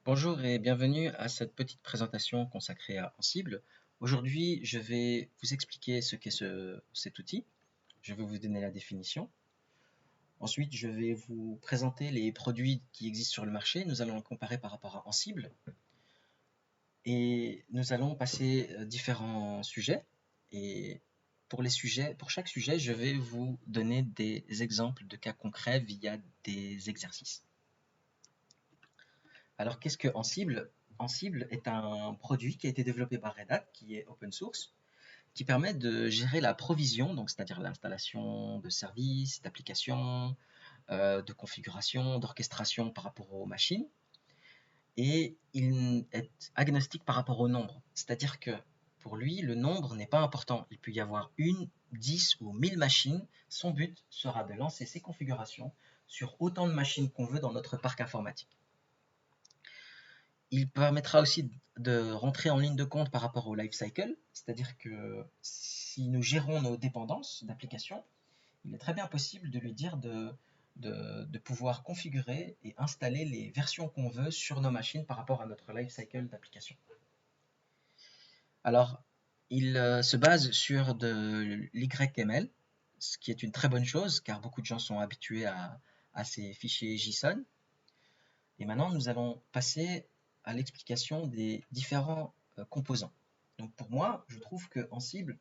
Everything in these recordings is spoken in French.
Bonjour et bienvenue à cette petite présentation consacrée à Ansible. Aujourd'hui, je vais vous expliquer ce qu'est cet outil. Je vais vous donner la définition. Ensuite, je vais vous présenter les produits qui existent sur le marché. Nous allons les comparer par rapport à Ansible. Et nous allons passer différents sujets. Et pour chaque sujet, je vais vous donner des exemples de cas concrets via des exercices. Alors, qu'est-ce que Ansible? Ansible est un produit qui a été développé par Red Hat, qui est open source, qui permet de gérer la provision, donc c'est-à-dire l'installation de services, d'applications, de configuration, d'orchestration par rapport aux machines. Et il est agnostique par rapport au nombre, c'est-à-dire que pour lui, le nombre n'est pas important. Il peut y avoir 10 ou 1000 machines. Son but sera de lancer ses configurations sur autant de machines qu'on veut dans notre parc informatique. Il permettra aussi de rentrer en ligne de compte par rapport au lifecycle, c'est-à-dire que si nous gérons nos dépendances d'applications, il est très bien possible de lui dire de pouvoir configurer et installer les versions qu'on veut sur nos machines par rapport à notre lifecycle d'application. Alors, il se base sur de l'YML, ce qui est une très bonne chose car beaucoup de gens sont habitués à ces fichiers JSON. Et maintenant, nous allons passer à l'explication des différents composants. Donc pour moi, je trouve qu'Ansible,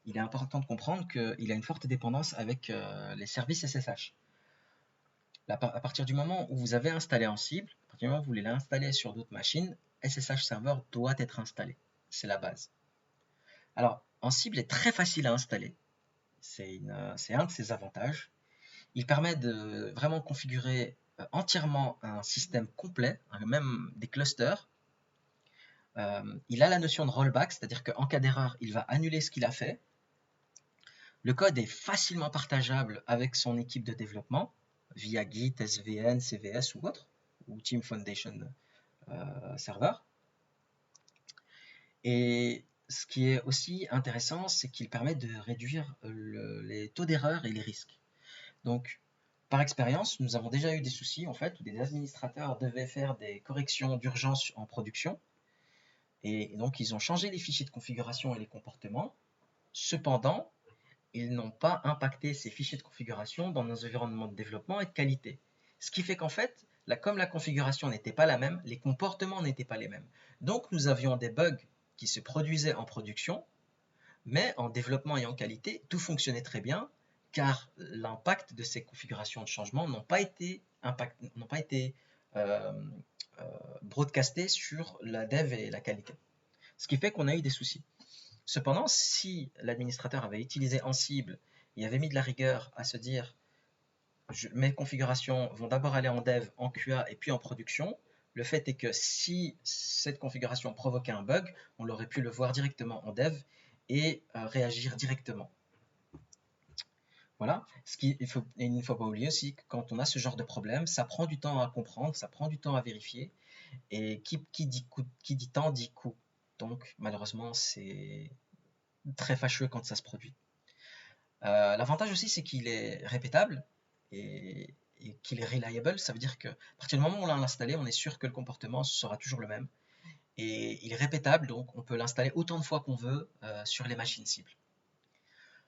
il est important de comprendre qu'il a une forte dépendance avec les services SSH. À partir du moment où vous avez installé Ansible, à partir du moment où vous voulez l'installer sur d'autres machines, SSH Server doit être installé. C'est la base. Alors, Ansible est très facile à installer. C'est un de ses avantages. Il permet de vraiment configurer entièrement un système complet, même des clusters. Il a la notion de rollback, c'est-à-dire qu'en cas d'erreur, il va annuler ce qu'il a fait. Le code est facilement partageable avec son équipe de développement via Git, SVN, CVS ou autre, ou Team Foundation Server. Et ce qui est aussi intéressant, c'est qu'il permet de réduire les taux d'erreur et les risques. Donc, par expérience, nous avons déjà eu des soucis en fait où des administrateurs devaient faire des corrections d'urgence en production. Et donc, ils ont changé les fichiers de configuration et les comportements. Cependant, ils n'ont pas impacté ces fichiers de configuration dans nos environnements de développement et de qualité. Ce qui fait qu'en fait, comme la configuration n'était pas la même, les comportements n'étaient pas les mêmes. Donc, nous avions des bugs qui se produisaient en production, mais en développement et en qualité, tout fonctionnait très bien, car l'impact de ces configurations de changement n'ont pas été euh, broadcastés sur la dev et la qualité. Ce qui fait qu'on a eu des soucis. Cependant, si l'administrateur avait utilisé Ansible et avait mis de la rigueur à se dire mes configurations vont d'abord aller en dev, en QA et puis en production, le fait est que si cette configuration provoquait un bug, on aurait pu le voir directement en dev et réagir directement. Voilà. Il ne faut pas oublier aussi que quand on a ce genre de problème, ça prend du temps à comprendre, ça prend du temps à vérifier. Et qui dit temps dit coût. Donc malheureusement, c'est très fâcheux quand ça se produit. L'avantage aussi, c'est qu'il est répétable et qu'il est reliable. Ça veut dire qu'à partir du moment où on l'a installé, on est sûr que le comportement sera toujours le même. Et il est répétable, donc on peut l'installer autant de fois qu'on veut sur les machines cibles.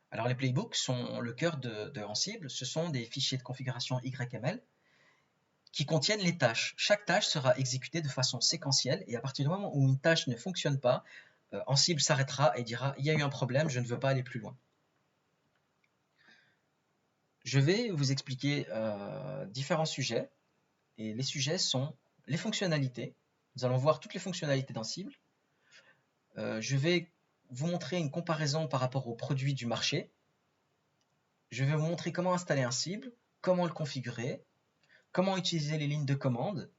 Alors les playbooks sont le cœur de Ansible. Ce sont des fichiers de configuration YML qui contiennent les tâches. Chaque tâche sera exécutée de façon séquentielle et à partir du moment où une tâche ne fonctionne pas, Ansible s'arrêtera et dira « il y a eu un problème, je ne veux pas aller plus loin ». Je vais vous expliquer différents sujets et les sujets sont les fonctionnalités. Nous allons voir toutes les fonctionnalités d'Ansible. Je vais vous montrer une comparaison par rapport aux produits du marché. Je vais vous montrer comment installer Ansible, comment le configurer, comment utiliser les lignes de commande,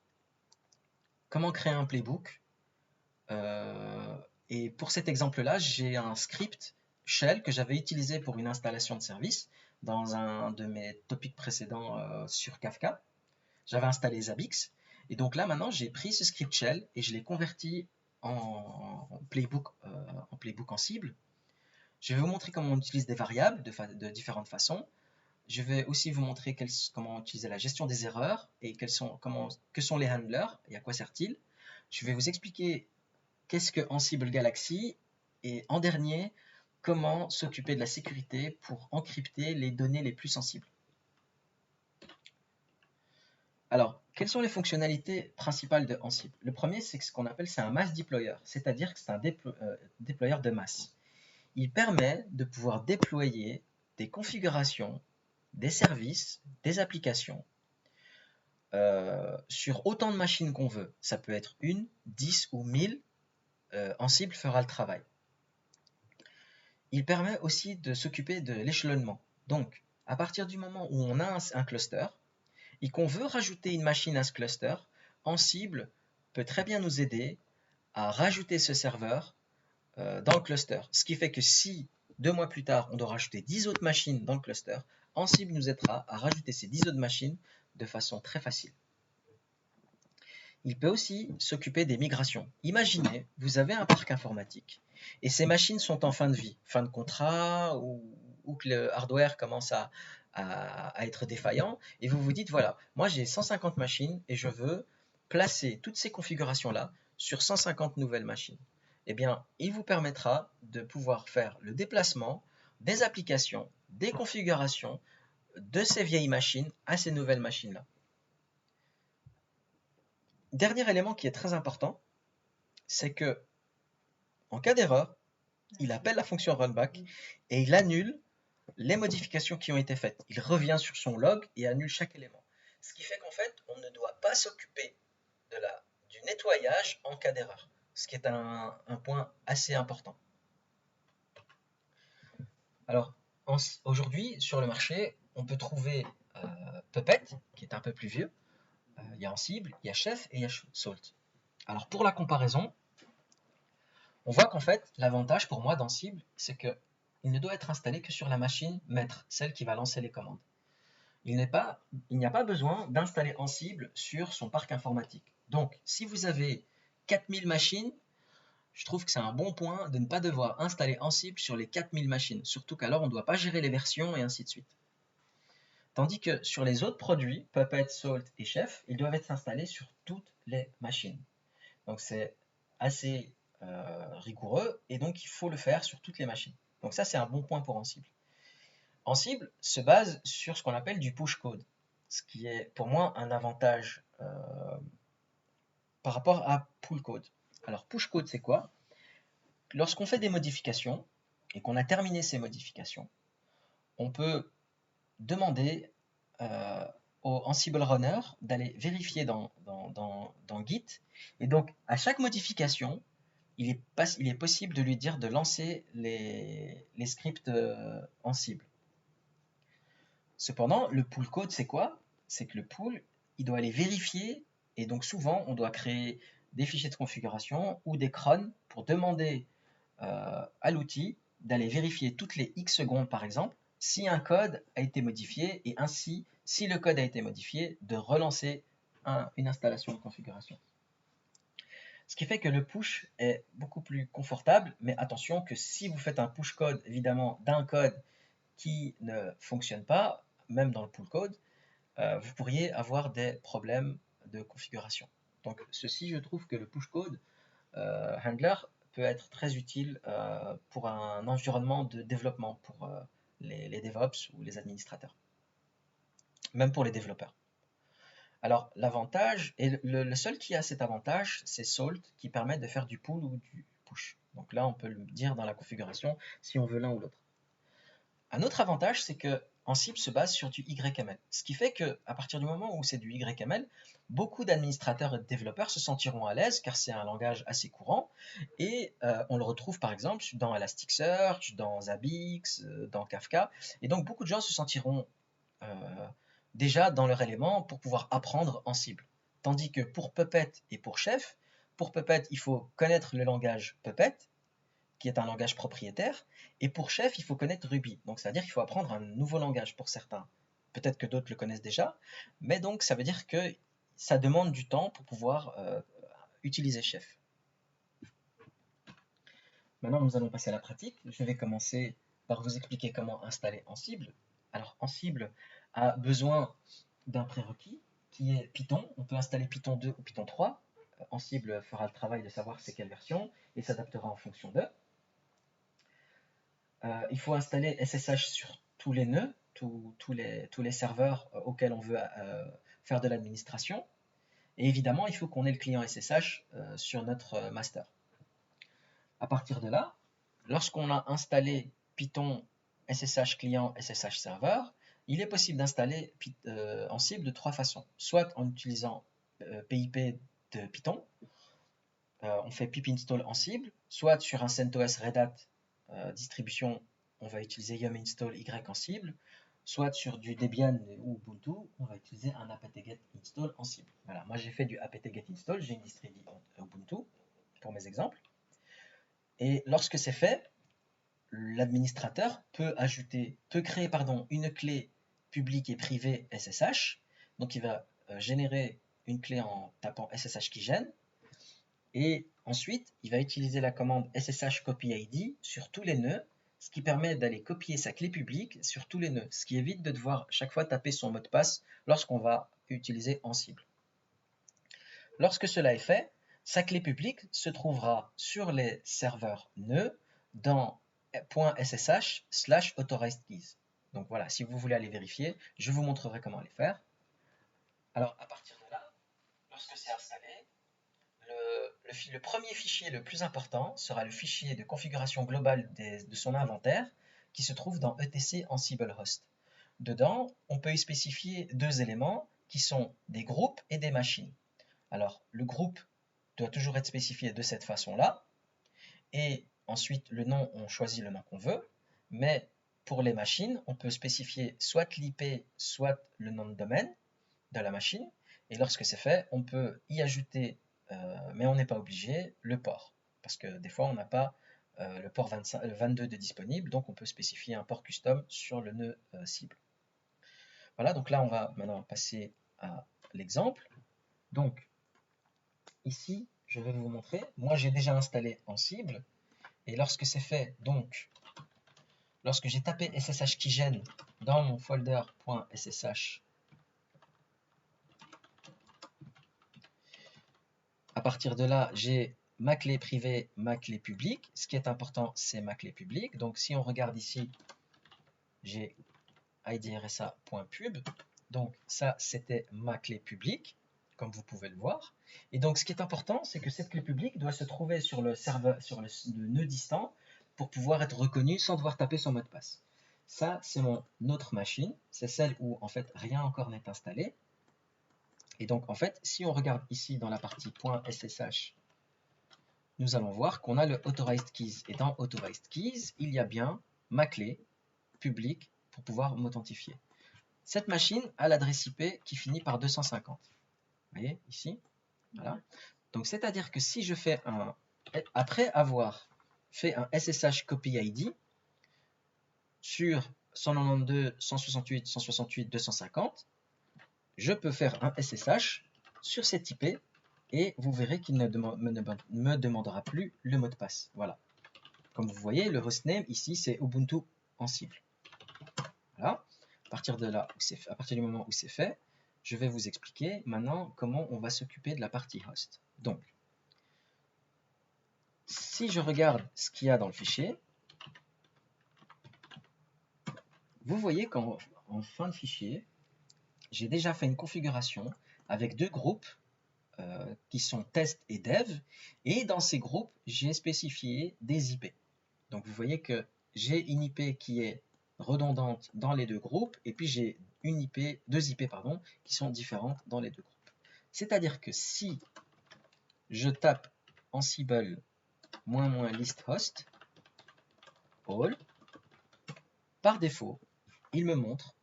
comment créer un playbook. Et pour cet exemple-là, j'ai un script shell que j'avais utilisé pour une installation de service dans un de mes topics précédents sur Kafka. J'avais installé Zabbix. Et donc là, maintenant, j'ai pris ce script shell et je l'ai converti en playbook Ansible. Je vais vous montrer comment on utilise des variables de différentes façons. Je vais aussi vous montrer comment utiliser la gestion des erreurs et que sont les handlers et à quoi sert-il. Je vais vous expliquer qu'est-ce que Ansible Galaxy et en dernier, comment s'occuper de la sécurité pour encrypter les données les plus sensibles. Alors, quelles sont les fonctionnalités principales de Ansible? Le premier, c'est ce qu'on appelle un mass deployer, c'est-à-dire que c'est un déployeur de masse. Il permet de pouvoir déployer des configurations, des services, des applications sur autant de machines qu'on veut. Ça peut être 1, 10 ou 1000, Ansible fera le travail. Il permet aussi de s'occuper de l'échelonnement. Donc, à partir du moment où on a un cluster et qu'on veut rajouter une machine à ce cluster, Ansible peut très bien nous aider à rajouter ce serveur dans le cluster. Ce qui fait que si 2 mois plus tard, on doit rajouter 10 autres machines dans le cluster, Ansible nous aidera à rajouter ces 10 autres machines de façon très facile. Il peut aussi s'occuper des migrations. Imaginez, vous avez un parc informatique et ces machines sont en fin de vie, fin de contrat ou que le hardware commence à être défaillant et vous vous dites voilà, moi j'ai 150 machines et je veux placer toutes ces configurations-là sur 150 nouvelles machines. Eh bien, il vous permettra de pouvoir faire le déplacement des applications, des configurations de ces vieilles machines à ces nouvelles machines-là. Dernier élément qui est très important, c'est que en cas d'erreur, il appelle la fonction runback et il annule les modifications qui ont été faites. Il revient sur son log et annule chaque élément. Ce qui fait qu'en fait, on ne doit pas s'occuper du nettoyage en cas d'erreur, ce qui est un point assez important. Alors, aujourd'hui, sur le marché, on peut trouver Puppet, qui est un peu plus vieux. Il y a Ansible, il y a Chef et il y a Salt. Alors, pour la comparaison, on voit qu'en fait, l'avantage pour moi d'Ansible, c'est qu'il ne doit être installé que sur la machine maître, celle qui va lancer les commandes. Il n'y a pas besoin d'installer Ansible sur son parc informatique. Donc, si vous avez 4000 machines, je trouve que c'est un bon point de ne pas devoir installer Ansible sur les 4000 machines, surtout qu'alors on ne doit pas gérer les versions et ainsi de suite. Tandis que sur les autres produits, Puppet, Salt et Chef, ils doivent être installés sur toutes les machines. Donc c'est assez rigoureux et donc il faut le faire sur toutes les machines. Donc ça c'est un bon point pour Ansible. Ansible se base sur ce qu'on appelle du push code, ce qui est pour moi un avantage par rapport à pull code. Alors push code c'est quoi? Lorsqu'on fait des modifications et qu'on a terminé ces modifications, on peut demander au Ansible Runner d'aller vérifier dans Git. Et donc, à chaque modification, il est possible de lui dire de lancer les scripts Ansible. Cependant, le pull code, c'est quoi? C'est que le pull, il doit aller vérifier, et donc souvent, on doit créer des fichiers de configuration ou des crons pour demander à l'outil d'aller vérifier toutes les X secondes, par exemple, si un code a été modifié, et ainsi, si le code a été modifié, de relancer une installation de configuration. Ce qui fait que le push est beaucoup plus confortable, mais attention que si vous faites un push code, évidemment, d'un code qui ne fonctionne pas, même dans le pull code, vous pourriez avoir des problèmes de configuration. Donc ceci, je trouve que le push code handler peut être très utile pour un environnement de développement pour les DevOps ou les administrateurs, même pour les développeurs. Alors l'avantage, et le seul qui a cet avantage, c'est Salt qui permet de faire du pull ou du push. Donc là, on peut le dire dans la configuration si on veut l'un ou l'autre. Un autre avantage, c'est que Ansible se base sur du YML. Ce qui fait qu'à partir du moment où c'est du YML, beaucoup d'administrateurs et de développeurs se sentiront à l'aise car c'est un langage assez courant et on le retrouve par exemple dans Elasticsearch, dans Zabbix, dans Kafka. Et donc beaucoup de gens se sentiront déjà dans leur élément pour pouvoir apprendre Ansible. Tandis que pour Puppet et pour Chef, pour Puppet, il faut connaître le langage Puppet, qui est un langage propriétaire, et pour Chef, il faut connaître Ruby. Donc, c'est-à-dire qu'il faut apprendre un nouveau langage pour certains. Peut-être que d'autres le connaissent déjà, mais donc ça veut dire que ça demande du temps pour pouvoir utiliser Chef. Maintenant, nous allons passer à la pratique. Je vais commencer par vous expliquer comment installer Ansible. Alors, Ansible a besoin d'un prérequis qui est Python. On peut installer Python 2 ou Python 3. Ansible fera le travail de savoir c'est quelle version et s'adaptera en fonction d'eux. Il faut installer SSH sur tous les nœuds, tous les serveurs auxquels on veut faire de l'administration. Et évidemment, il faut qu'on ait le client SSH sur notre master. À partir de là, lorsqu'on a installé Python SSH client, SSH serveur, il est possible d'installer Ansible de 3 façons. Soit en utilisant PIP de Python, on fait pip install Ansible, soit sur un CentOS Red Hat distribution, on va utiliser yum install y Ansible, soit sur du Debian ou Ubuntu, on va utiliser un apt-get install Ansible. Voilà, moi j'ai fait du apt-get install, j'ai une distribution Ubuntu pour mes exemples. Et lorsque c'est fait, l'administrateur peut créer une clé publique et privée SSH. Donc il va générer une clé en tapant SSH keygen. Et ensuite, il va utiliser la commande SSH copy ID sur tous les nœuds, ce qui permet d'aller copier sa clé publique sur tous les nœuds, ce qui évite de devoir chaque fois taper son mot de passe lorsqu'on va utiliser Ansible. Lorsque cela est fait, sa clé publique se trouvera sur les serveurs nœuds dans .ssh/authorizedkeys. Donc voilà, si vous voulez aller vérifier, je vous montrerai comment les faire. Alors à partir de là, lorsque c'est installé, le premier fichier le plus important sera le fichier de configuration globale de son inventaire qui se trouve dans etc Ansible host. Dedans, on peut y spécifier 2 éléments qui sont des groupes et des machines. Alors, le groupe doit toujours être spécifié de cette façon-là. Et ensuite, le nom, on choisit le nom qu'on veut. Mais pour les machines, on peut spécifier soit l'IP, soit le nom de domaine de la machine. Et lorsque c'est fait, on peut y ajouter, mais on n'est pas obligé, le port. Parce que des fois, on n'a pas le port 22 de disponible, donc on peut spécifier un port custom sur le nœud cible. Voilà, donc là, on va maintenant passer à l'exemple. Donc, ici, je vais vous montrer. Moi, j'ai déjà installé Ansible. Et lorsque c'est fait, donc, lorsque j'ai tapé SSH keygen dans mon folder .ssh, à partir de là, j'ai ma clé privée, ma clé publique. Ce qui est important, c'est ma clé publique. Donc, si on regarde ici, j'ai idrsa.pub. Donc, ça, c'était ma clé publique, comme vous pouvez le voir. Et donc, ce qui est important, c'est que cette clé publique doit se trouver sur le serveur, sur le nœud distant, pour pouvoir être reconnue sans devoir taper son mot de passe. Ça, c'est mon autre machine. C'est celle où, en fait, rien encore n'est installé. Et donc, en fait, si on regarde ici dans la partie .ssh, nous allons voir qu'on a le Authorized Keys. Et dans Authorized Keys, il y a bien ma clé publique pour pouvoir m'authentifier. Cette machine a l'adresse IP qui finit par 250. Vous voyez, ici. Voilà. Donc, c'est-à-dire que si je fais après avoir fait un SSH copy ID sur 192, 168, 168, 250, je peux faire un SSH sur cette IP et vous verrez qu'il ne me demandera plus le mot de passe. Voilà. Comme vous voyez, le hostname ici, c'est Ubuntu Ansible. Voilà. À partir du moment où c'est fait, je vais vous expliquer maintenant comment on va s'occuper de la partie host. Donc, si je regarde ce qu'il y a dans le fichier, vous voyez qu'en fin de fichier, j'ai déjà fait une configuration avec 2 groupes qui sont test et dev, et dans ces groupes, j'ai spécifié des IP. Donc vous voyez que j'ai une IP qui est redondante dans les 2 groupes, et puis j'ai deux IP qui sont différentes dans les 2 groupes. C'est-à-dire que si je tape Ansible --list host all, par défaut, il me montre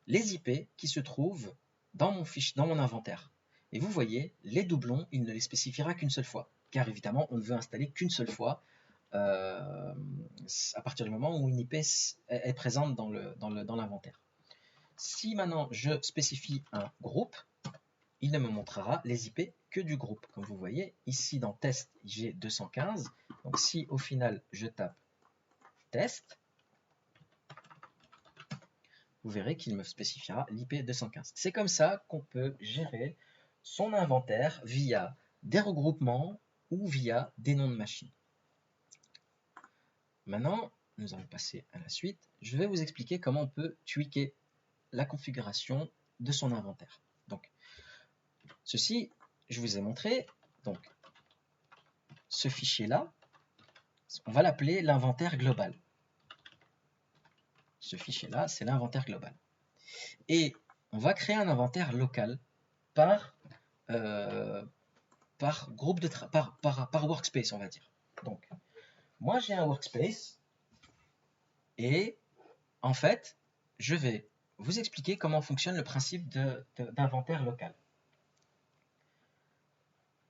les IP qui se trouvent dans mon inventaire. Et vous voyez, les doublons, il ne les spécifiera qu'une seule fois, car évidemment, on ne veut installer qu'une seule fois à partir du moment où une IP est présente dans l'inventaire. Si maintenant je spécifie un groupe, il ne me montrera les IP que du groupe. Comme vous voyez, ici dans test, j'ai 215. Donc si au final je tape test, vous verrez qu'il me spécifiera l'IP 215. C'est comme ça qu'on peut gérer son inventaire via des regroupements ou via des noms de machines. Maintenant, nous allons passer à la suite. Je vais vous expliquer comment on peut tweaker la configuration de son inventaire. Donc, ceci, je vous ai montré. Donc, ce fichier-là, on va l'appeler l'inventaire global. Ce fichier-là, c'est l'inventaire global. Et on va créer un inventaire local par groupe de par workspace, on va dire. Donc, moi j'ai un workspace et en fait, je vais vous expliquer comment fonctionne le principe d'inventaire local.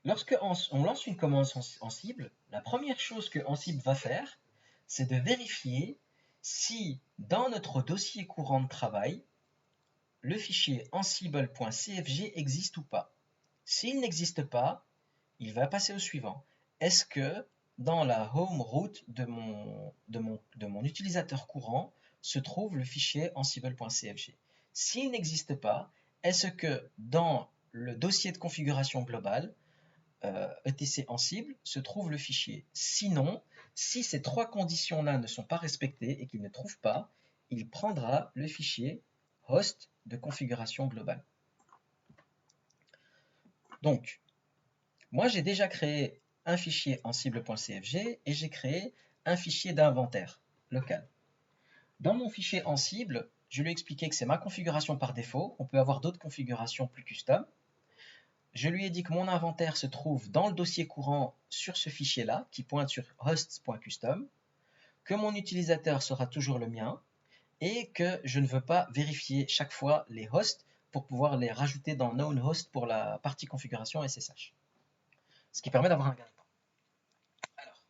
Lorsque on lance une commande Ansible, la première chose que Ansible va faire, c'est de vérifier si dans notre dossier courant de travail, le fichier ansible.cfg existe ou pas. S'il n'existe pas, il va passer au suivant. Est-ce que dans la home root de mon utilisateur courant se trouve le fichier ansible.cfg? S'il n'existe pas, est-ce que dans le dossier de configuration globale, etc Ansible, se trouve le fichier? Sinon, si ces trois conditions-là ne sont pas respectées et qu'il ne trouve pas, il prendra le fichier host de configuration globale. Donc, moi j'ai déjà créé un fichier ansible.cfg et j'ai créé un fichier d'inventaire local. Dans mon fichier Ansible, je lui ai expliqué que c'est ma configuration par défaut. On peut avoir d'autres configurations plus custom. Je lui ai dit que mon inventaire se trouve dans le dossier courant sur ce fichier-là, qui pointe sur hosts.custom, que mon utilisateur sera toujours le mien, et que je ne veux pas vérifier chaque fois les hosts pour pouvoir les rajouter dans known host pour la partie configuration SSH. Ce qui permet d'avoir un gain de temps. Alors,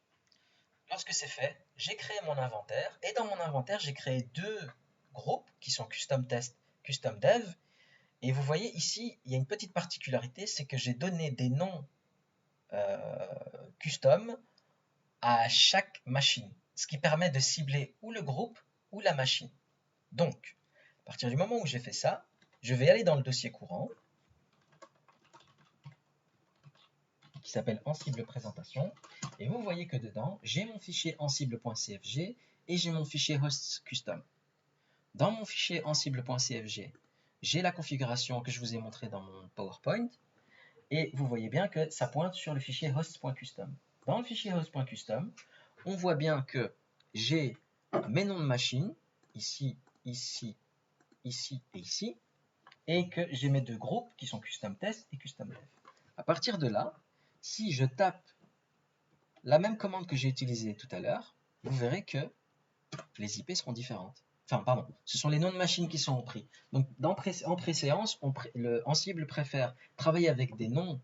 lorsque c'est fait, j'ai créé mon inventaire, et dans mon inventaire, j'ai créé deux groupes qui sont custom test, custom dev. Et vous voyez ici, il y a une petite particularité, c'est que j'ai donné des noms custom à chaque machine, ce qui permet de cibler ou le groupe ou la machine. Donc, à partir du moment où j'ai fait ça, je vais aller dans le dossier courant qui s'appelle Ansible présentation et vous voyez que dedans, j'ai mon fichier ansible.cfg et j'ai mon fichier hosts custom. Dans mon fichier ansible.cfg, j'ai la configuration que je vous ai montrée dans mon PowerPoint et vous voyez bien que ça pointe sur le fichier host.custom. Dans le fichier host.custom, on voit bien que j'ai mes noms de machine, ici, ici, ici et ici, et que j'ai mes deux groupes qui sont custom test et custom dev. À partir de là, si je tape la même commande que j'ai utilisée tout à l'heure, vous verrez que les IP seront différentes. Enfin, pardon, ce sont les noms de machines qui sont pris. Donc, en préséance, Ansible préfère travailler avec des noms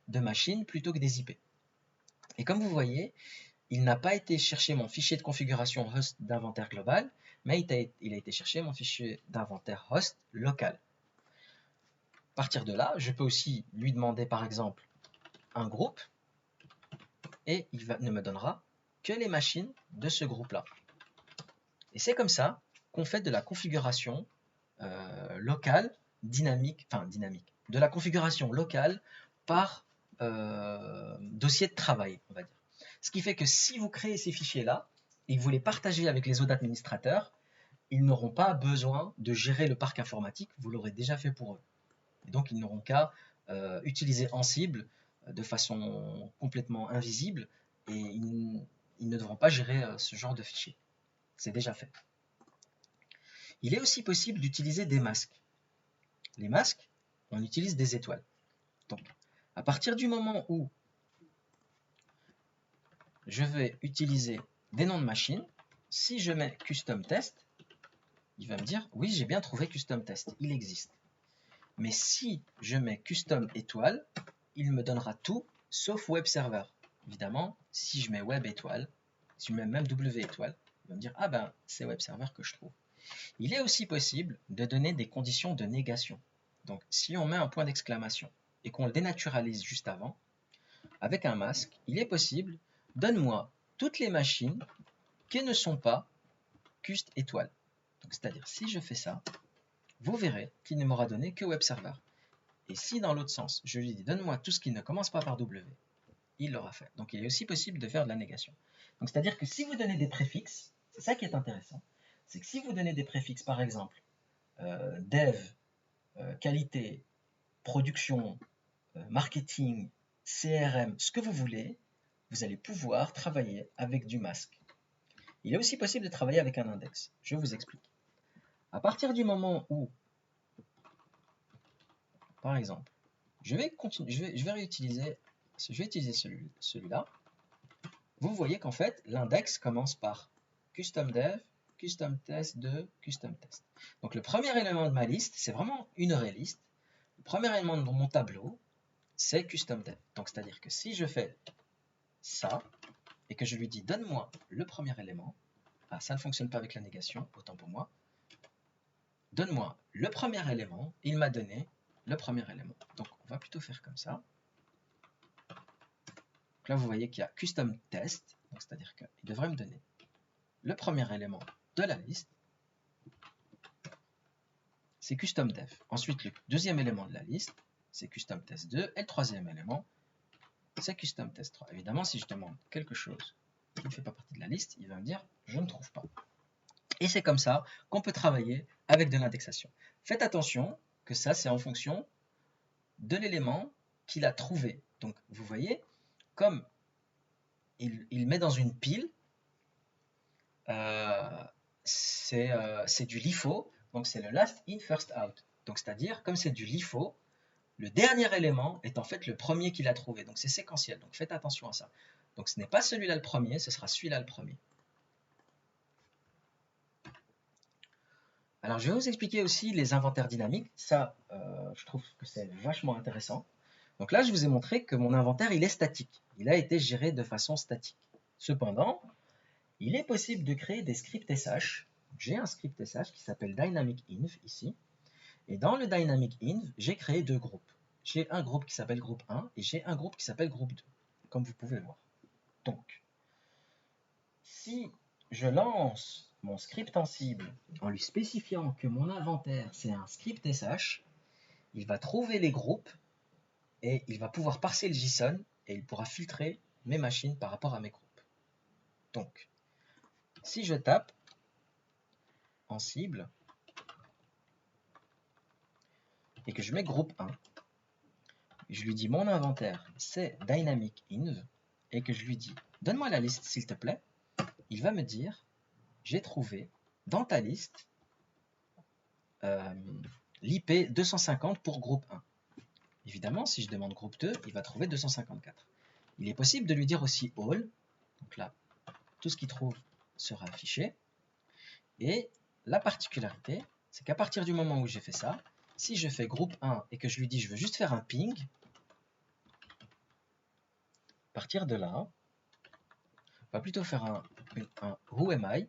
de machines plutôt que des IP. Et comme vous voyez, il n'a pas été chercher mon fichier de configuration host d'inventaire global, mais il a été chercher mon fichier d'inventaire host local. À partir de là, je peux aussi lui demander par exemple un groupe et il ne me donnera que les machines de ce groupe-là. Et c'est comme ça qu'on fait de la configuration locale, dynamique, de la configuration locale par dossier de travail, on va dire. Ce qui fait que si vous créez ces fichiers-là et que vous les partagez avec les autres administrateurs, ils n'auront pas besoin de gérer le parc informatique, vous l'aurez déjà fait pour eux. Et donc, ils n'auront qu'à utiliser Ansible de façon complètement invisible et ils ne devront pas gérer ce genre de fichiers. C'est déjà fait. Il est aussi possible d'utiliser des masques. Les masques, on utilise des étoiles. Donc, à partir du moment où je vais utiliser des noms de machines, si je mets custom test, il va me dire oui, j'ai bien trouvé custom test, il existe. Mais si je mets custom étoile, il me donnera tout sauf web server. Évidemment, si je mets web étoile, si je mets même w étoile, il va me dire ah ben c'est web server que je trouve. Il est aussi possible de donner des conditions de négation. Donc si on met un point d'exclamation et qu'on le dénaturalise juste avant, avec un masque, il est possible, donne-moi toutes les machines qui ne sont pas cust étoile. C'est-à-dire si je fais ça, vous verrez qu'il ne m'aura donné que web server. Et si dans l'autre sens, je lui dis donne-moi tout ce qui ne commence pas par W, il l'aura fait. Donc il est aussi possible de faire de la négation. Donc c'est-à-dire que si vous donnez des préfixes, c'est ça qui est intéressant, c'est que si vous donnez des préfixes, par exemple, dev, qualité, production, marketing, CRM, ce que vous voulez, vous allez pouvoir travailler avec du masque. Il est aussi possible de travailler avec un index. Je vous explique. À partir du moment où, par exemple, je vais utiliser celui-là, vous voyez qu'en fait, l'index commence par custom dev, custom test 2, custom test. Donc le premier élément de ma liste, c'est vraiment une vraie liste. Le premier élément de mon tableau, c'est custom dev. Donc c'est-à-dire que si je fais ça, et que je lui dis donne-moi le premier élément, ah, ça ne fonctionne pas avec la négation, autant pour moi, donne-moi le premier élément, il m'a donné le premier élément. Donc on va plutôt faire comme ça. Donc là vous voyez qu'il y a custom test, c'est-à-dire qu'il devrait me donner le premier élément de la liste, c'est custom dev. Ensuite le deuxième élément de la liste, c'est custom test 2, et le troisième élément, c'est custom test 3. Évidemment, si je demande quelque chose qui ne fait pas partie de la liste, il va me dire je ne trouve pas. Et c'est comme ça qu'on peut travailler avec de l'indexation. Faites attention que ça, c'est en fonction de l'élément qu'il a trouvé. Donc, vous voyez, comme il met dans une pile, c'est du LIFO, donc c'est le last in, first out. Donc, c'est-à-dire, comme c'est du LIFO, le dernier élément est en fait le premier qu'il a trouvé. Donc, c'est séquentiel. Donc, faites attention à ça. Donc, ce n'est pas celui-là le premier, ce sera celui-là le premier. Alors, je vais vous expliquer aussi les inventaires dynamiques. Ça, je trouve que c'est vachement intéressant. Donc là, je vous ai montré que mon inventaire, il est statique. Il a été géré de façon statique. Cependant, il est possible de créer des scripts SH. J'ai un script SH qui s'appelle dynamic-inv ici. Et dans le dynamic-inv, j'ai créé deux groupes. J'ai un groupe qui s'appelle groupe 1 et j'ai un groupe qui s'appelle groupe 2, comme vous pouvez voir. Donc, si je lance mon script en cible en lui spécifiant que mon inventaire c'est un script SH, il va trouver les groupes et il va pouvoir parser le JSON et il pourra filtrer mes machines par rapport à mes groupes. Donc, si je tape en cible et que je mets groupe 1, je lui dis mon inventaire c'est dynamic-inv et que je lui dis donne-moi la liste s'il te plaît, il va me dire j'ai trouvé dans ta liste l'IP 250 pour groupe 1. Évidemment, si je demande groupe 2, il va trouver 254. Il est possible de lui dire aussi all, donc là, tout ce qu'il trouve sera affiché. Et la particularité, c'est qu'à partir du moment où j'ai fait ça, si je fais groupe 1 et que je lui dis je veux juste faire un ping, à partir de là, on va plutôt faire un who am I,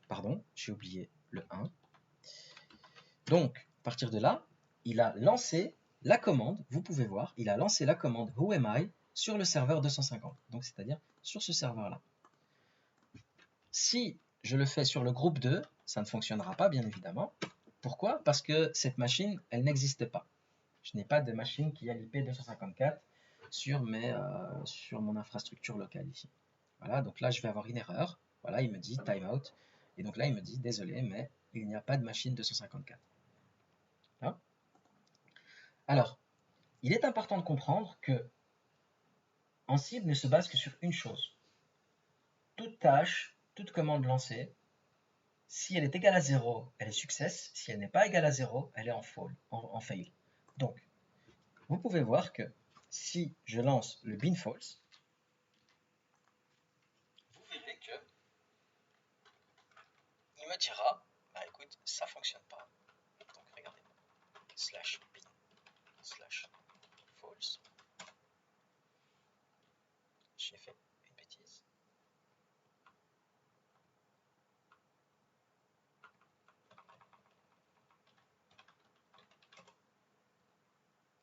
pardon, j'ai oublié le 1. Donc, à partir de là, il a lancé la commande, vous pouvez voir, il a lancé la commande who am I sur le serveur 250, donc c'est-à-dire sur ce serveur-là. Si je le fais sur le groupe 2, ça ne fonctionnera pas, bien évidemment. Pourquoi? Parce que cette machine, elle n'existe pas. Je n'ai pas de machine qui a l'IP 254 sur mon infrastructure locale ici. Voilà, donc là, je vais avoir une erreur. Voilà, il me dit timeout. Et donc là, il me dit, désolé, mais il n'y a pas de machine 254. Hein? Alors, il est important de comprendre que Ansible ne se base que sur une chose. Toute tâche, toute commande lancée, si elle est égale à 0, elle est success. Si elle n'est pas égale à 0, elle est en fail. Donc, vous pouvez voir que si je lance le bin false, vous verrez que il me dira, bah écoute, ça fonctionne pas. Donc regardez, slash bin slash false. J'ai fait une bêtise.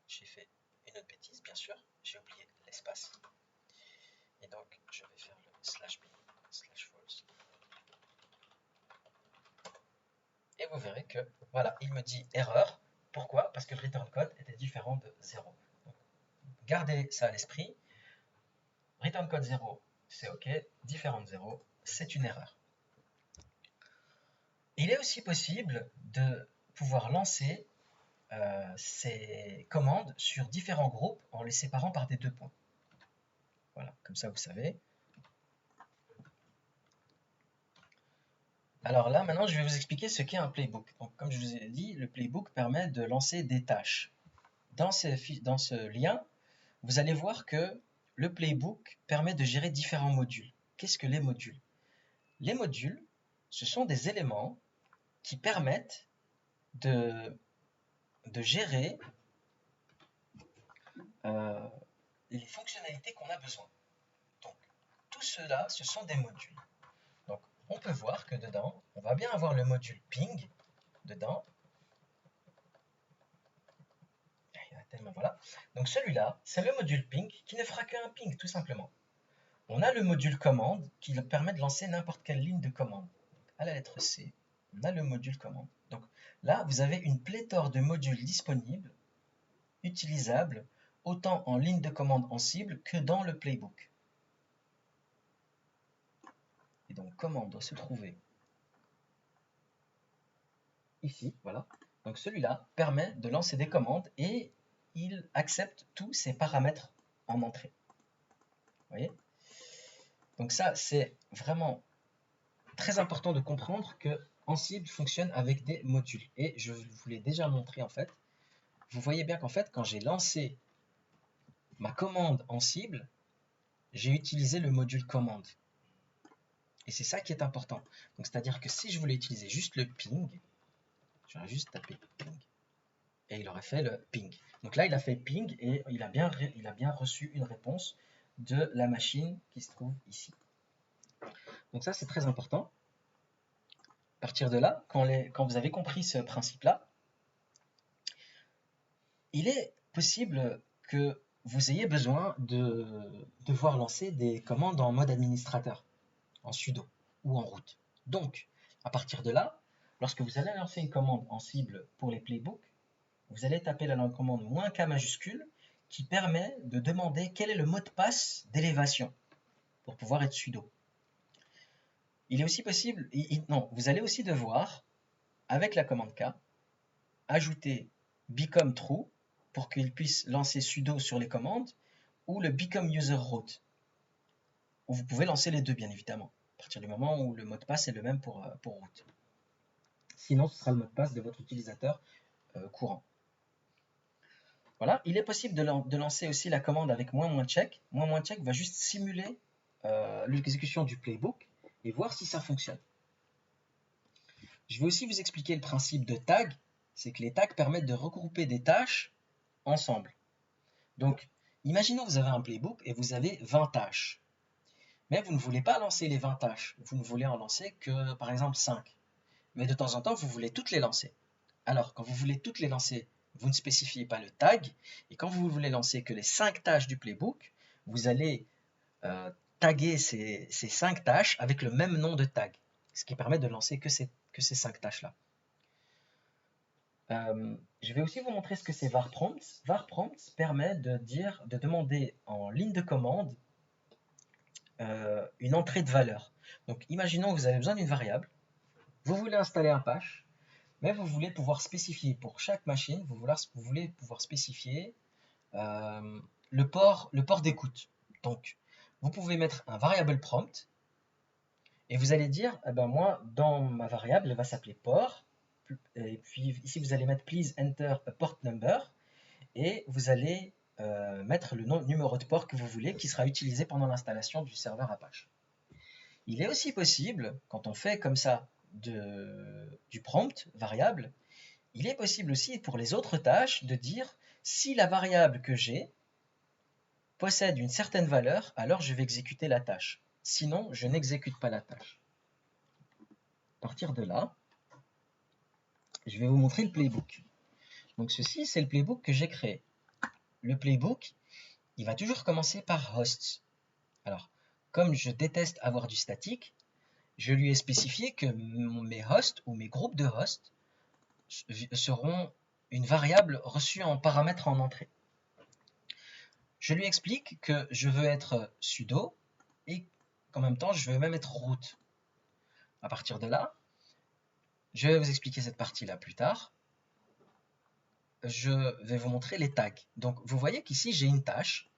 J'ai fait une autre bêtise, bien sûr. J'ai oublié l'espace. Et donc, je vais faire le slash bin slash false. et vous verrez que, voilà, il me dit erreur. Pourquoi? Parce que le return code était différent de 0. Donc, gardez ça à l'esprit. Return code 0, c'est OK. Différent de 0, c'est une erreur. Il est aussi possible de pouvoir lancer ces commandes sur différents groupes en les séparant par des 2 points. Voilà, comme ça vous savez. Alors là, maintenant, je vais vous expliquer ce qu'est un playbook. Donc, comme je vous ai dit, le playbook permet de lancer des tâches. Dans ce lien, vous allez voir que le playbook permet de gérer différents modules. Qu'est-ce que les modules? Les modules, ce sont des éléments qui permettent de gérer les fonctionnalités qu'on a besoin. Donc, tout cela, ce sont des modules. Donc, on peut voir que dedans, on va bien avoir le module ping dedans. Voilà. Donc celui-là, c'est le module ping qui ne fera qu'un ping, tout simplement. On a le module commande qui permet de lancer n'importe quelle ligne de commande. À la lettre C, on a le module commande. Donc là, vous avez une pléthore de modules disponibles, utilisables, autant en ligne de commande en cible que dans le playbook. Et donc commande doit se trouver ici, voilà. Donc celui-là permet de lancer des commandes et il accepte tous ces paramètres en entrée. Vous voyez? Donc ça, c'est vraiment très important de comprendre que Ansible fonctionne avec des modules. Et je vous l'ai déjà montré en fait. Vous voyez bien qu'en fait, quand j'ai lancé ma commande Ansible, j'ai utilisé le module commande. Et c'est ça qui est important. Donc c'est-à-dire que si je voulais utiliser juste le ping, j'aurais juste tapé ping. Et il aurait fait le ping. Donc là, il a fait ping et il a bien reçu une réponse de la machine qui se trouve ici. Donc ça, c'est très important. À partir de là, quand vous avez compris ce principe-là, il est possible que vous ayez besoin de devoir lancer des commandes en mode administrateur, en sudo ou en root. Donc, à partir de là, lorsque vous allez lancer une commande en cible pour les playbooks, vous allez taper la commande "-k" majuscule qui permet de demander quel est le mot de passe d'élévation pour pouvoir être sudo. Il est aussi possible, non, vous allez aussi devoir, avec la commande "k", ajouter become true pour qu'il puisse lancer sudo sur les commandes, ou le become user root, où vous pouvez lancer les deux bien évidemment, à partir du moment où le mot de passe est le même pour root. Sinon, ce sera le mot de passe de votre utilisateur courant. Voilà, il est possible de lancer aussi la commande avec "-check". "-check" va juste simuler l'exécution du playbook et voir si ça fonctionne. Je vais aussi vous expliquer le principe de tag, c'est que les tags permettent de regrouper des tâches ensemble. Donc, imaginons que vous avez un playbook et vous avez 20 tâches. Mais vous ne voulez pas lancer les 20 tâches, vous ne voulez en lancer que, par exemple, 5. Mais de temps en temps, vous voulez toutes les lancer. Alors, quand vous voulez toutes les lancer, vous ne spécifiez pas le tag, et quand vous voulez lancer que les 5 tâches du playbook, vous allez taguer ces 5 tâches avec le même nom de tag, ce qui permet de lancer que ces 5 tâches-là. Je vais aussi vous montrer ce que c'est var_prompts. var_prompts permet de demander en ligne de commande une entrée de valeur. Donc imaginons que vous avez besoin d'une variable, vous voulez installer un patch, mais vous voulez pouvoir spécifier pour chaque machine, vous voulez pouvoir spécifier le port d'écoute. Donc vous pouvez mettre un variable prompt et vous allez dire, eh ben moi dans ma variable elle va s'appeler port, et puis ici vous allez mettre please enter a port number et vous allez mettre le numéro de port que vous voulez qui sera utilisé pendant l'installation du serveur Apache. Il est aussi possible, quand on fait comme ça du prompt variable, il est possible aussi pour les autres tâches de dire si la variable que j'ai possède une certaine valeur, alors je vais exécuter la tâche. Sinon, je n'exécute pas la tâche. À partir de là, je vais vous montrer le playbook. Donc ceci, c'est le playbook que j'ai créé. Le playbook, il va toujours commencer par hosts. Alors, comme je déteste avoir du statique, je lui ai spécifié que mes hosts ou mes groupes de hosts seront une variable reçue en paramètre en entrée. Je lui explique que je veux être sudo et qu'en même temps je veux même être root. À partir de là, je vais vous expliquer cette partie-là plus tard. Je vais vous montrer les tags. Donc vous voyez qu'ici j'ai une tâche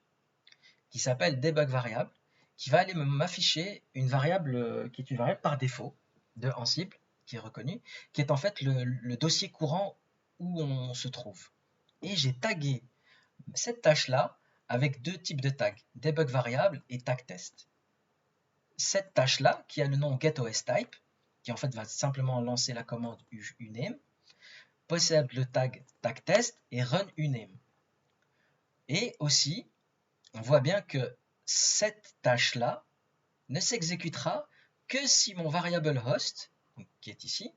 qui s'appelle debug variable qui va aller m'afficher une variable qui est une variable par défaut de Ansible qui est reconnue, qui est en fait le dossier courant où on se trouve. Et j'ai tagué cette tâche-là avec deux types de tags, debug variable et tag test. Cette tâche-là, qui a le nom getOSType, qui en fait va simplement lancer la commande uname, possède le tag tag test et run uname. Et aussi, on voit bien que cette tâche-là ne s'exécutera que si mon variable host, qui est ici,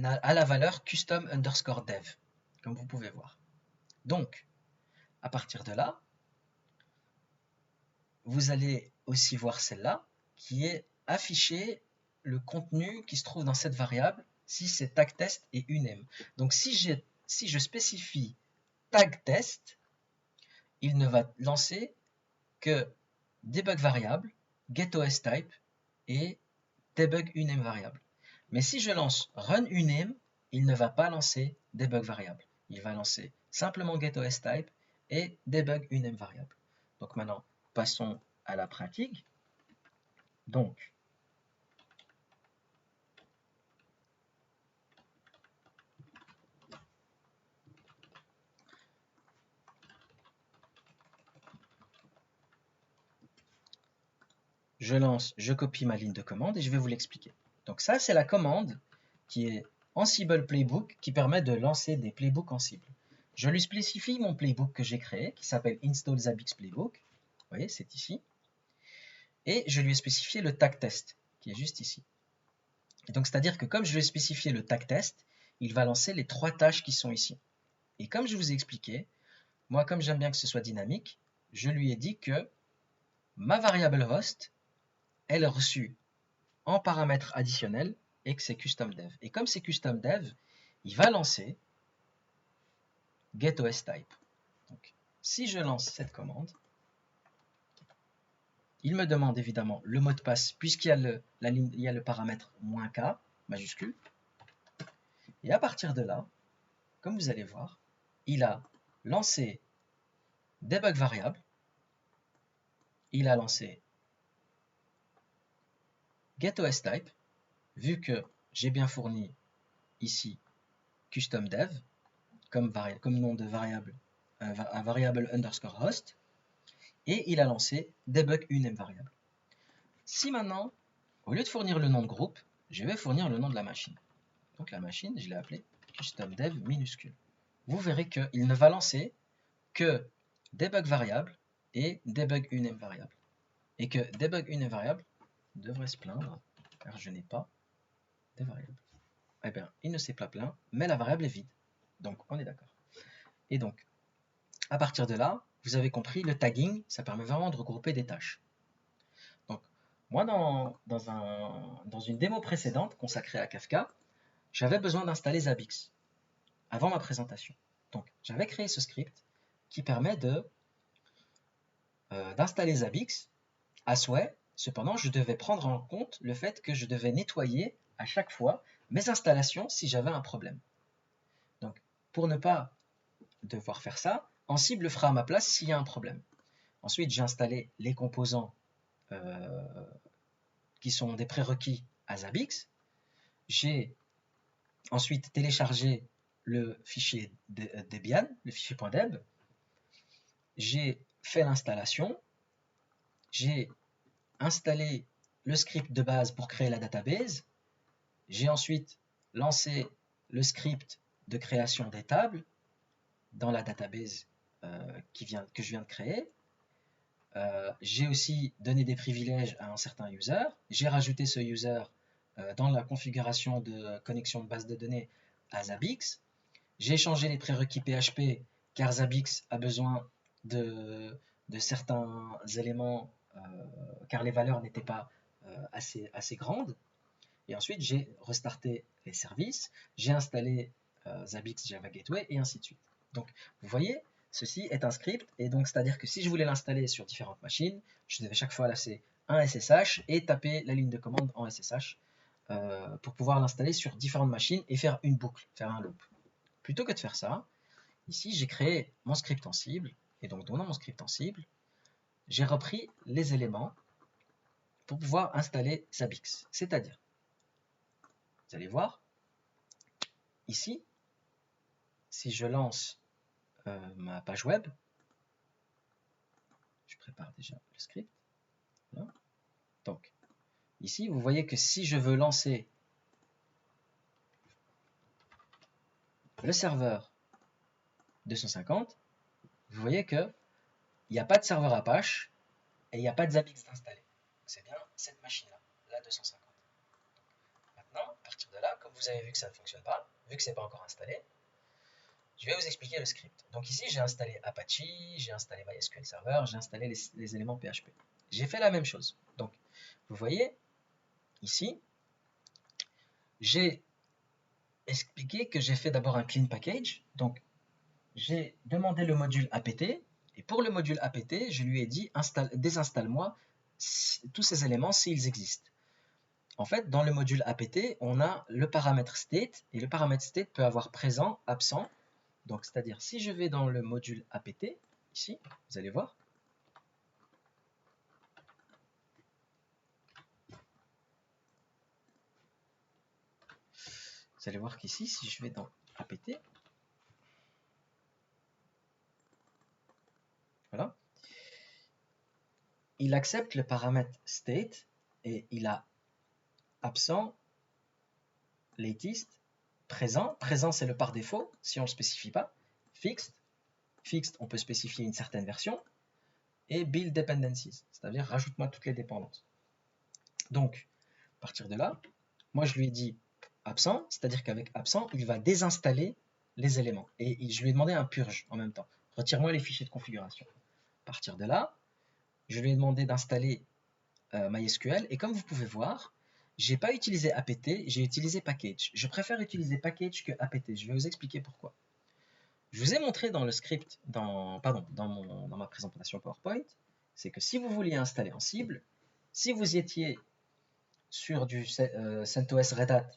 a la valeur custom_dev, comme vous pouvez voir. Donc, à partir de là, vous allez aussi voir celle-là, qui est afficher le contenu qui se trouve dans cette variable, si c'est tag test et uname. Donc si je spécifie tag test, il ne va lancer que debug variable, getOSType et debug uname variable. Mais si je lance run uname, il ne va pas lancer debug variable. Il va lancer simplement getOSType et debug uname variable. Donc maintenant, passons à la pratique. Donc, je copie ma ligne de commande et je vais vous l'expliquer. Donc ça, c'est la commande qui est Ansible Playbook qui permet de lancer des playbooks Ansible. Je lui spécifie mon playbook que j'ai créé qui s'appelle install Zabbix Playbook. Vous voyez, c'est ici. Et je lui ai spécifié le tag test qui est juste ici. Et donc, c'est-à-dire que comme je lui ai spécifié le tag test, il va lancer les trois tâches qui sont ici. Et comme je vous ai expliqué, moi, comme j'aime bien que ce soit dynamique, je lui ai dit que ma variable host, elle est reçue en paramètre additionnel et que c'est custom dev. Et comme c'est custom dev, il va lancer getOSType. Donc, si je lance cette commande, il me demande évidemment le mot de passe puisqu'il y a le paramètre "-k" majuscule. Et à partir de là, comme vous allez voir, il a lancé debug variable, il a lancé getOSType, vu que j'ai bien fourni ici custom dev comme nom de variable, un variable underscore host, et il a lancé debug uname variable. Si maintenant, au lieu de fournir le nom de groupe, je vais fournir le nom de la machine. Donc la machine, je l'ai appelée custom dev minuscule. Vous verrez qu'il ne va lancer que debug variable et debug uname variable. Et que debug uname variable devrait se plaindre, car je n'ai pas de variable. Eh bien, il ne s'est pas plaint, mais la variable est vide. Donc, on est d'accord. Et donc, à partir de là, vous avez compris, le tagging, ça permet vraiment de regrouper des tâches. Donc, moi, dans une démo précédente consacrée à Kafka, j'avais besoin d'installer Zabbix avant ma présentation. Donc, j'avais créé ce script qui permet d'installer Zabbix à souhait. Cependant, je devais prendre en compte le fait que je devais nettoyer à chaque fois mes installations si j'avais un problème. Donc, pour ne pas devoir faire ça, Ansible le fera à ma place s'il y a un problème. Ensuite, j'ai installé les composants qui sont des prérequis à Zabbix. J'ai ensuite téléchargé le fichier Debian, le fichier .deb. J'ai fait l'installation. J'ai installé le script de base pour créer la database. J'ai ensuite lancé le script de création des tables dans la database que je viens de créer. J'ai aussi donné des privilèges à un certain user. J'ai rajouté ce user dans la configuration de connexion de base de données à Zabbix. J'ai changé les prérequis PHP car Zabbix a besoin de certains éléments car les valeurs n'étaient pas assez grandes. Et ensuite, j'ai restarté les services, j'ai installé Zabbix Java Gateway, et ainsi de suite. Donc, vous voyez, ceci est un script, et donc c'est-à-dire que si je voulais l'installer sur différentes machines, je devais chaque fois lancer un SSH et taper la ligne de commande en SSH pour pouvoir l'installer sur différentes machines et faire une boucle, faire un loop. Plutôt que de faire ça, ici j'ai créé mon script en cible, et donc dans mon script en cible, j'ai repris les éléments pour pouvoir installer Zabbix. C'est-à-dire, vous allez voir, ici, si je lance ma page web, je prépare déjà le script. Voilà. Donc, ici, vous voyez que si je veux lancer le serveur 250, vous voyez qu'il n'y a pas de serveur Apache et il n'y a pas de Zabbix installé. C'est bien cette machine-là, la 250. Maintenant, à partir de là, comme vous avez vu que ça ne fonctionne pas, vu que ce n'est pas encore installé, je vais vous expliquer le script. Donc ici, j'ai installé Apache, j'ai installé MySQL Server, j'ai installé les éléments PHP. J'ai fait la même chose. Donc, vous voyez, ici, j'ai expliqué que j'ai fait d'abord un clean package. Donc, j'ai demandé le module apt, et pour le module apt, je lui ai dit désinstalle-moi tous ces éléments s'ils existent. En fait, dans le module apt, on a le paramètre state, et le paramètre state peut avoir présent, absent. Donc, c'est-à-dire, si je vais dans le module apt, ici, vous allez voir, vous allez voir qu'ici, si je vais dans apt, voilà, il accepte le paramètre state et il a absent, latest, présent. Présent, c'est le par défaut, si on ne le spécifie pas. Fixed. Fixed, on peut spécifier une certaine version. Et build dependencies, c'est-à-dire rajoute-moi toutes les dépendances. Donc, à partir de là, moi je lui ai dit absent, c'est-à-dire qu'avec absent, il va désinstaller les éléments. Et je lui ai demandé un purge en même temps. Retire-moi les fichiers de configuration. À partir de là, je lui ai demandé d'installer MySQL. Et comme vous pouvez voir, j'ai pas utilisé apt, j'ai utilisé package. Je préfère utiliser package que apt. Je vais vous expliquer pourquoi. Je vous ai montré dans le script, dans ma présentation PowerPoint, c'est que si vous vouliez installer en cible, si vous étiez sur du CentOS Red Hat,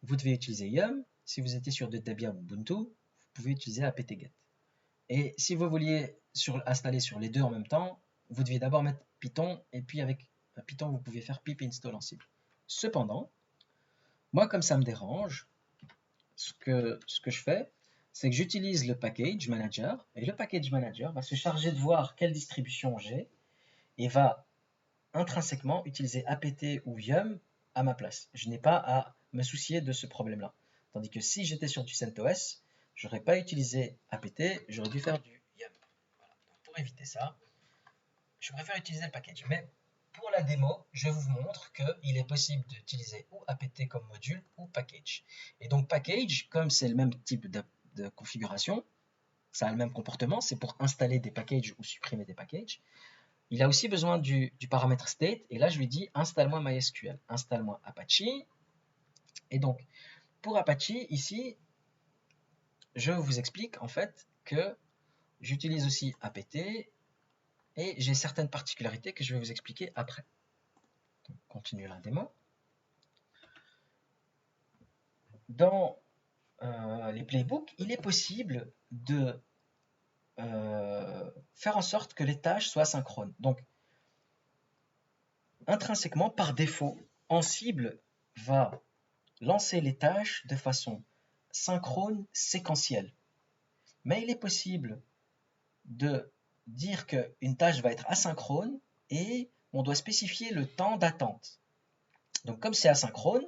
vous devez utiliser Yum. Si vous étiez sur de Debian Ubuntu, vous pouvez utiliser apt-get. Et si vous vouliez installer sur les deux en même temps, vous deviez d'abord mettre Python, et puis avec Python, vous pouvez faire pip install en cible. Cependant, moi, comme ça me dérange, ce que je fais, c'est que j'utilise le package manager, et le package manager va se charger de voir quelle distribution j'ai, et va intrinsèquement utiliser apt ou yum à ma place. Je n'ai pas à me soucier de ce problème-là. Tandis que si j'étais sur du CentOS, j'aurais pas utilisé apt, j'aurais dû faire du yum. Voilà. Donc pour éviter ça, je préfère utiliser le package. Mais pour la démo, je vous montre qu'il est possible d'utiliser ou apt comme module ou package. Et donc package, comme c'est le même type de configuration, ça a le même comportement, c'est pour installer des packages ou supprimer des packages. Il a aussi besoin du paramètre state, et là je lui dis installe-moi MySQL, installe-moi Apache. Et donc pour Apache, ici, je vous explique en fait que j'utilise aussi apt, et j'ai certaines particularités que je vais vous expliquer après. Donc, continue la démo. Dans les playbooks, il est possible de faire en sorte que les tâches soient synchrones. Donc, intrinsèquement, par défaut, en cible va lancer les tâches de façon synchrone séquentielle. Mais il est possible de dire qu'une tâche va être asynchrone et on doit spécifier le temps d'attente. Donc comme c'est asynchrone,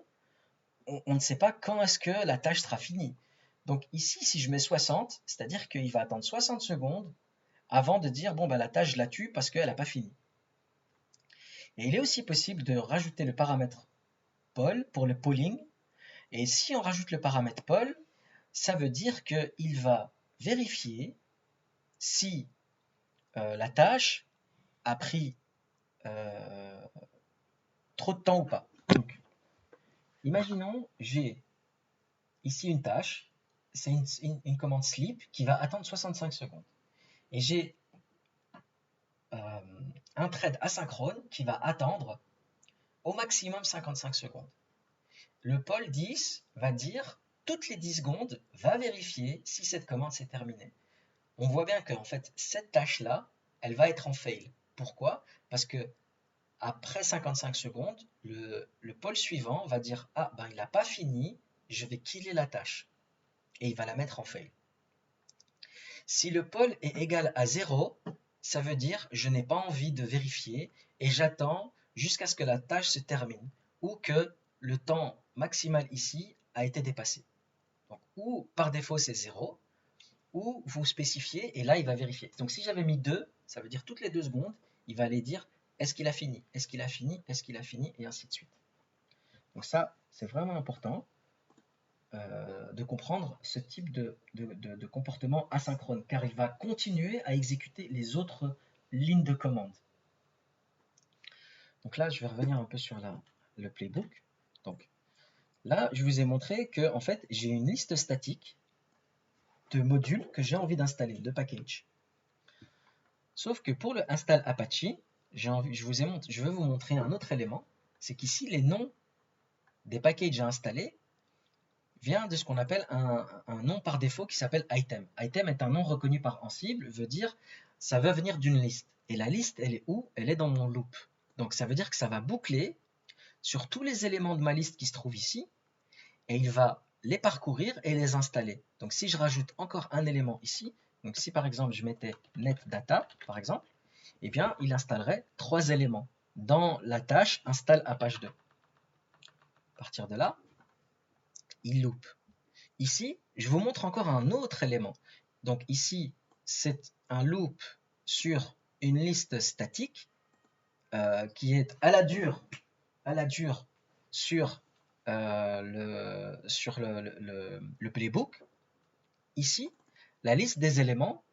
on ne sait pas quand est-ce que la tâche sera finie. Donc ici, si je mets 60, c'est-à-dire qu'il va attendre 60 secondes avant de dire bon, bah, la tâche, je la tue parce qu'elle n'a pas fini. Et il est aussi possible de rajouter le paramètre poll pour le polling. Et si on rajoute le paramètre poll, ça veut dire qu'il va vérifier si la tâche a pris trop de temps ou pas. Donc, imaginons, j'ai ici une tâche, c'est une commande sleep qui va attendre 65 secondes. Et j'ai un thread asynchrone qui va attendre au maximum 55 secondes. Le pôle 10 va dire, toutes les 10 secondes, va vérifier si cette commande s'est terminée. On voit bien que en fait, cette tâche-là, elle va être en fail. Pourquoi? Parce que après 55 secondes, le pôle suivant va dire, ah ben il n'a pas fini, je vais killer la tâche. Et il va la mettre en fail. Si le pôle est égal à 0, ça veut dire je n'ai pas envie de vérifier et j'attends jusqu'à ce que la tâche se termine ou que le temps maximal ici a été dépassé. Donc, ou par défaut c'est 0, ou vous spécifiez et là il va vérifier. Donc si j'avais mis 2, ça veut dire toutes les 2 secondes, il va aller dire est-ce qu'il a fini, est-ce qu'il a fini, est-ce qu'il a fini, et ainsi de suite. Donc ça, c'est vraiment important de comprendre ce type de comportement asynchrone, car il va continuer à exécuter les autres lignes de commande. Donc là, je vais revenir un peu sur le playbook. Donc là, je vous ai montré que en fait, j'ai une liste statique de modules que j'ai envie d'installer, de packages. Sauf que pour le install Apache, je veux vous montrer un autre élément, c'est qu'ici, les noms des packages à installer vient de ce qu'on appelle un nom par défaut qui s'appelle item. Item est un nom reconnu par Ansible, veut dire ça va venir d'une liste. Et la liste, elle est où? Elle est dans mon loop. Donc ça veut dire que ça va boucler sur tous les éléments de ma liste qui se trouvent ici, et il va les parcourir et les installer. Donc si je rajoute encore un élément ici, donc si par exemple je mettais netData, par exemple, eh bien il installerait 3 éléments dans la tâche install Apache 2. À partir de là, il loop. Ici, je vous montre encore un autre élément. Donc ici, c'est un loop sur une liste statique qui est à la dure sur, le playbook. Ici, la liste des éléments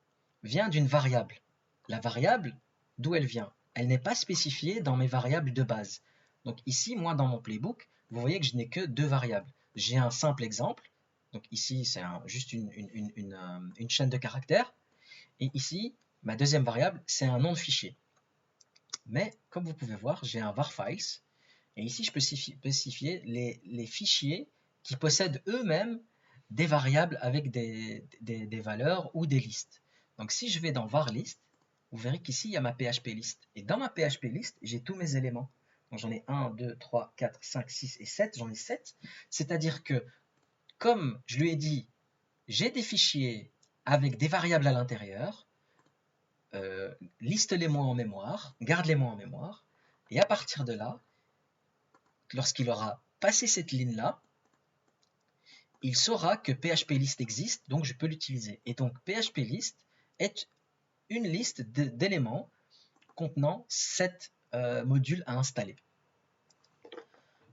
vient d'une variable. La variable, d'où elle vient? Elle n'est pas spécifiée dans mes variables de base. Donc ici, moi, dans mon playbook, vous voyez que je n'ai que 2 variables. J'ai un simple exemple. Donc ici, c'est juste une chaîne de caractères. Et ici, ma deuxième variable, c'est un nom de fichier. Mais comme vous pouvez voir, j'ai un var files. Et ici, je peux spécifier les fichiers qui possèdent eux-mêmes des variables avec des valeurs ou des listes. Donc si je vais dans var list, vous verrez qu'ici, il y a ma PHP list. Et dans ma PHP list, j'ai tous mes éléments. Donc j'en ai 1, 2, 3, 4, 5, 6 et 7. J'en ai 7. C'est-à-dire que, comme je lui ai dit, j'ai des fichiers avec des variables à l'intérieur, liste-les-moi en mémoire, garde-les-moi en mémoire, et à partir de là, lorsqu'il aura passé cette ligne-là, il saura que PHPList existe, donc je peux l'utiliser. Et donc PHPList est une liste d'éléments contenant 7 modules à installer.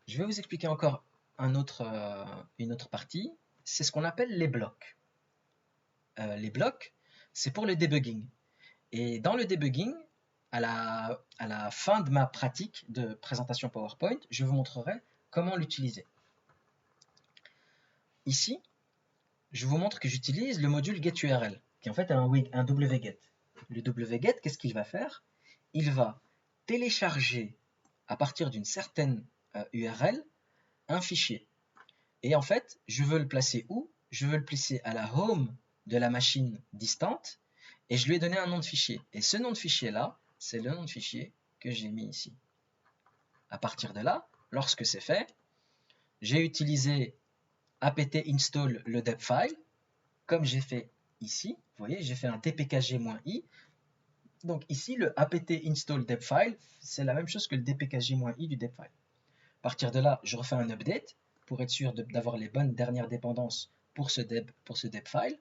Je vais vous expliquer encore une autre partie, c'est ce qu'on appelle les blocs. Les blocs, c'est pour le debugging. Et dans le debugging, à la fin de ma pratique de présentation PowerPoint, je vous montrerai comment l'utiliser. Ici, je vous montre que j'utilise le module getURL, qui en fait est un wget. Le wget, qu'est-ce qu'il va faire? Il va télécharger à partir d'une certaine URL un fichier. Et en fait, je veux le placer où? Je veux le placer à la home de la machine distante, et je lui ai donné un nom de fichier. Et ce nom de fichier-là, c'est le nom de fichier que j'ai mis ici. À partir de là, lorsque c'est fait, j'ai utilisé apt install le debfile, comme j'ai fait ici. Vous voyez, j'ai fait un dpkg-i. Donc ici, le apt install debfile, c'est la même chose que le dpkg-i du debfile. À partir de là, je refais un update pour être sûr d'avoir les bonnes dernières dépendances pour ce debfile.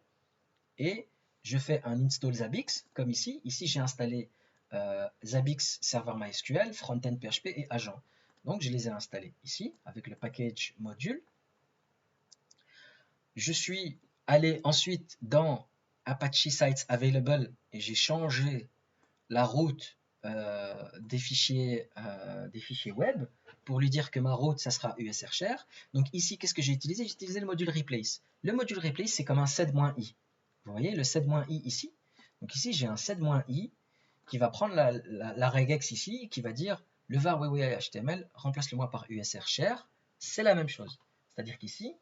Et je fais un install Zabbix, comme ici. Ici, j'ai installé Zabbix Server MySQL, Frontend PHP et Agent. Donc, je les ai installés ici, avec le package module. Je suis allé ensuite dans Apache Sites Available et j'ai changé la route des fichiers web pour lui dire que ma route, ça sera USR share. Donc ici, qu'est-ce que j'ai utilisé? J'ai utilisé le module replace. Le module replace, c'est comme un sed-i. Vous voyez le sed-i ici? Donc ici, j'ai un sed-i qui va prendre la regex ici, qui va dire le var HTML, remplace-le-moi par USR share. C'est la même chose. C'est-à-dire qu'ici,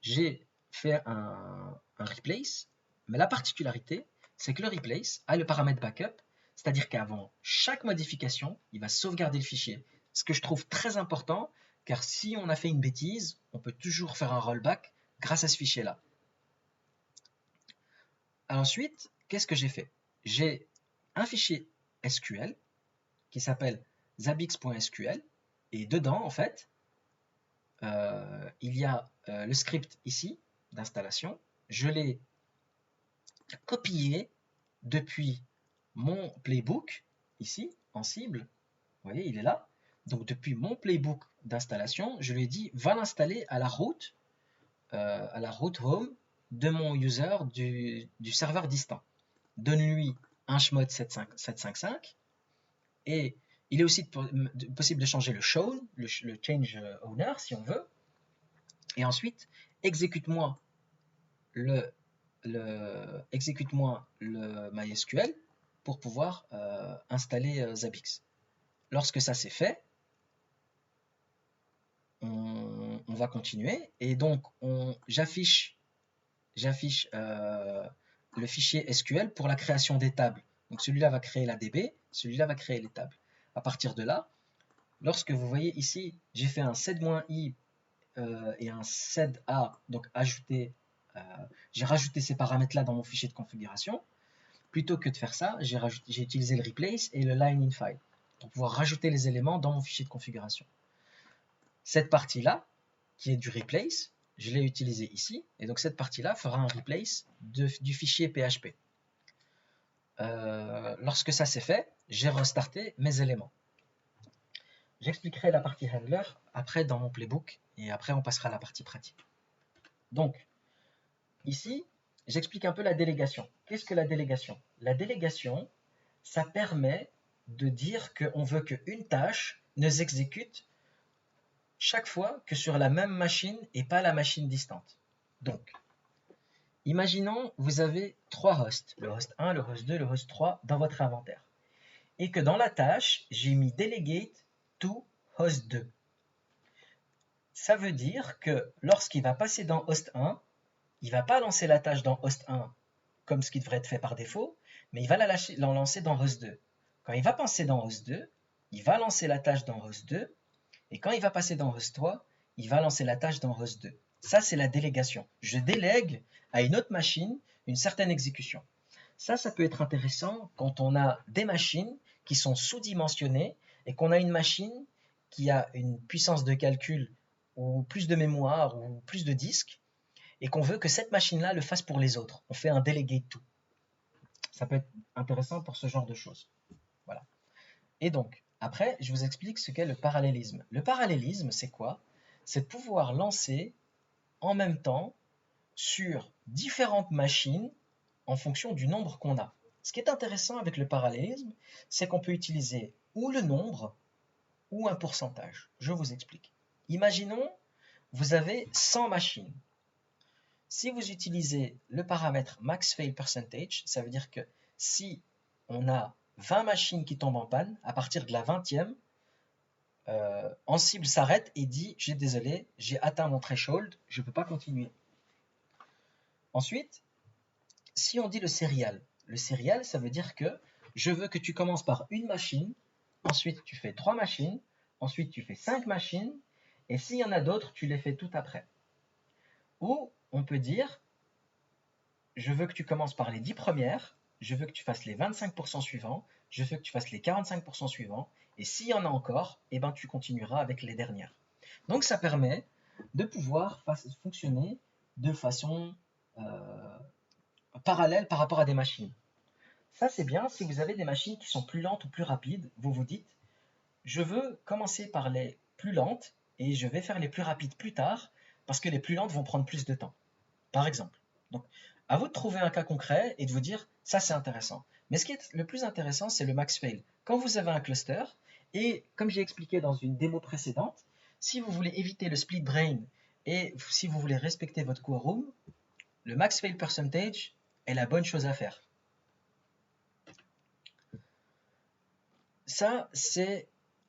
j'ai fait un replace, mais la particularité, c'est que le replace a le paramètre backup, c'est-à-dire qu'avant chaque modification, il va sauvegarder le fichier. Ce que je trouve très important, car si on a fait une bêtise, on peut toujours faire un rollback grâce à ce fichier-là. Ensuite, qu'est-ce que j'ai fait? J'ai un fichier SQL qui s'appelle zabbix.sql, et dedans, en fait, il y a le script ici d'installation. Je l'ai copié depuis mon playbook, ici, en cible. Vous voyez, il est là. Donc, depuis mon playbook d'installation, je lui ai dit, va l'installer à la route home de mon user du serveur distant. Donne-lui un chmod 755 et il est aussi possible de changer le shown, le change owner si on veut. Et ensuite, exécute-moi le MySQL pour pouvoir installer Zabbix. Lorsque ça c'est fait, on va continuer et donc j'affiche le fichier SQL pour la création des tables. Donc celui-là va créer la DB, celui-là va créer les tables. À partir de là, lorsque vous voyez ici, j'ai fait un sed-i et un sed-a, donc j'ai rajouté ces paramètres-là dans mon fichier de configuration. Plutôt que de faire ça, j'ai utilisé le replace et le line in file pour pouvoir rajouter les éléments dans mon fichier de configuration. Cette partie-là, qui est du replace, je l'ai utilisée ici, et donc cette partie-là fera un replace du fichier PHP. Lorsque ça c'est fait, j'ai restarté mes éléments. J'expliquerai la partie handler après dans mon playbook, et après on passera à la partie pratique. Donc, ici, j'explique un peu la délégation. Qu'est-ce que la délégation? La délégation, ça permet de dire qu'on veut qu'une tâche ne s'exécute chaque fois que sur la même machine et pas la machine distante. Donc, imaginons vous avez 3 hosts, le host 1, le host 2, le host 3 dans votre inventaire. Et que dans la tâche, j'ai mis delegate to host 2. Ça veut dire que lorsqu'il va passer dans host 1, il ne va pas lancer la tâche dans host 1 comme ce qui devrait être fait par défaut, mais il va la lancer dans host 2. Quand il va passer dans host 2, il va lancer la tâche dans host 2, et quand il va passer dans host 3, il va lancer la tâche dans host 2. Ça, c'est la délégation. Je délègue à une autre machine une certaine exécution. Ça peut être intéressant quand on a des machines qui sont sous-dimensionnées et qu'on a une machine qui a une puissance de calcul ou plus de mémoire ou plus de disques et qu'on veut que cette machine-là le fasse pour les autres. On fait un delegate to. Ça peut être intéressant pour ce genre de choses. Voilà. Et donc, après, je vous explique ce qu'est le parallélisme. Le parallélisme, c'est quoi? C'est de pouvoir lancer en même temps sur différentes machines en fonction du nombre qu'on a. Ce qui est intéressant avec le parallélisme, c'est qu'on peut utiliser ou le nombre ou un pourcentage. Je vous explique. Imaginons, vous avez 100 machines. Si vous utilisez le paramètre maxFailPercentage, ça veut dire que si on a 20 machines qui tombent en panne, à partir de la 20e, en cible s'arrête et dit « désolé, j'ai atteint mon threshold, je ne peux pas continuer ». Ensuite, si on dit le serial, ça veut dire que je veux que tu commences par une machine, ensuite tu fais 3 machines, ensuite tu fais 5 machines, et s'il y en a d'autres, tu les fais tout après. Ou on peut dire, je veux que tu commences par les 10 premières, je veux que tu fasses les 25% suivants, je veux que tu fasses les 45% suivants, et s'il y en a encore, eh ben, tu continueras avec les dernières. Donc ça permet de pouvoir fonctionner de façon parallèle par rapport à des machines. Ça c'est bien si vous avez des machines qui sont plus lentes ou plus rapides, vous vous dites, je veux commencer par les plus lentes et je vais faire les plus rapides plus tard, parce que les plus lentes vont prendre plus de temps, par exemple. Donc, à vous de trouver un cas concret et de vous dire, ça c'est intéressant. Mais ce qui est le plus intéressant, c'est le max fail. Quand vous avez un cluster Et comme j'ai expliqué dans une démo précédente, si vous voulez éviter le split brain et si vous voulez respecter votre quorum, le max fail percentage est la bonne chose à faire. Ça, c'est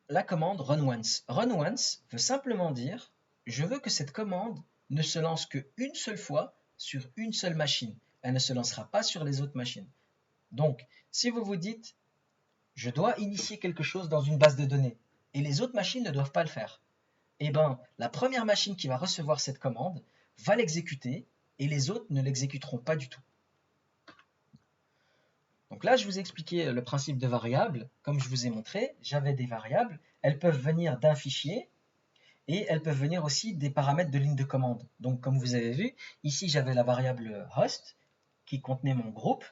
la commande run once. Run once veut simplement dire, je veux que cette commande ne se lance qu'une seule fois sur une seule machine. Elle ne se lancera pas sur les autres machines. Donc, si vous vous dites, je dois initier quelque chose dans une base de données et les autres machines ne doivent pas le faire, eh bien, la première machine qui va recevoir cette commande va l'exécuter et les autres ne l'exécuteront pas du tout. Donc là, je vous ai expliqué le principe de variables. Comme je vous ai montré, j'avais des variables. Elles peuvent venir d'un fichier et elles peuvent venir aussi des paramètres de ligne de commande. Donc, comme vous avez vu, ici, j'avais la variable host qui contenait mon groupe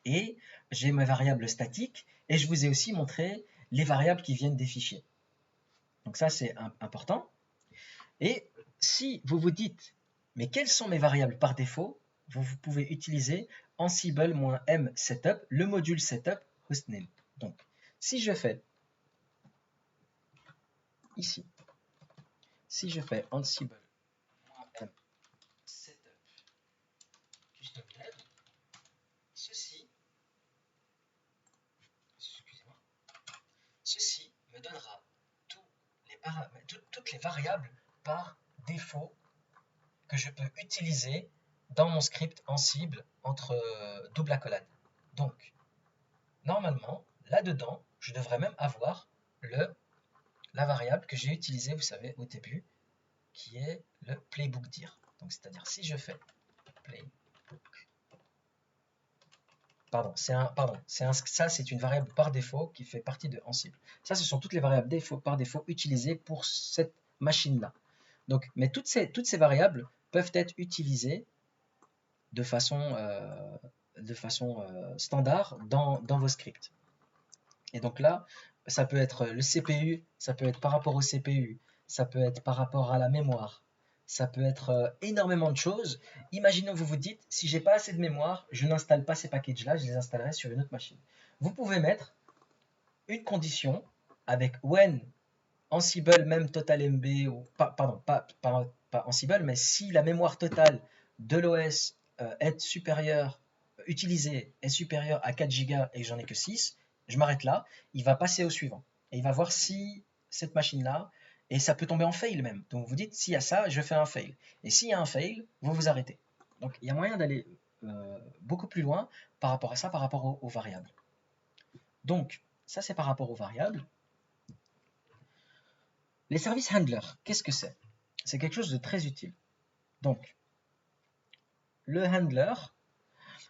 et j'ai mes variables statiques et je vous ai aussi montré les variables qui viennent des fichiers. Donc ça, c'est important. Et si vous vous dites, mais quelles sont mes variables par défaut, vous pouvez utiliser ansible-m setup, le module setup hostname. Donc, si je fais ici, si je fais ansible-m setup custom dev, ceci me donnera toutes les variables par défaut que je peux utiliser dans mon script Ansible entre double accolade. Donc, normalement, là-dedans, je devrais même avoir la variable que j'ai utilisée, vous savez, au début, qui est le playbook_dir. Donc, c'est-à-dire, si je fais playbook, ça c'est une variable par défaut qui fait partie de Ansible. Ça, ce sont toutes les variables par défaut utilisées pour cette machine-là. Donc, mais toutes ces variables peuvent être utilisées de façon standard dans vos scripts. Et donc là, ça peut être le CPU, ça peut être par rapport au CPU, ça peut être par rapport à la mémoire, ça peut être énormément de choses. Imaginons vous vous dites, si j'ai pas assez de mémoire, je n'installe pas ces packages-là, je les installerai sur une autre machine. Vous pouvez mettre une condition avec when Ansible même total MB, ou pardon, pas Ansible, mais si la mémoire totale de l'OS est supérieure, utilisée est supérieure à 4 Go et que j'en ai que 6, je m'arrête là, il va passer au suivant. Et il va voir si cette machine-là, et ça peut tomber en fail même. Donc vous dites, s'il y a ça, je fais un fail. Et s'il y a un fail, vous vous arrêtez. Donc il y a moyen d'aller beaucoup plus loin par rapport à ça, par rapport aux variables. Donc, ça c'est par rapport aux variables. Les services handlers, qu'est-ce que c'est? C'est quelque chose de très utile. Donc, le handler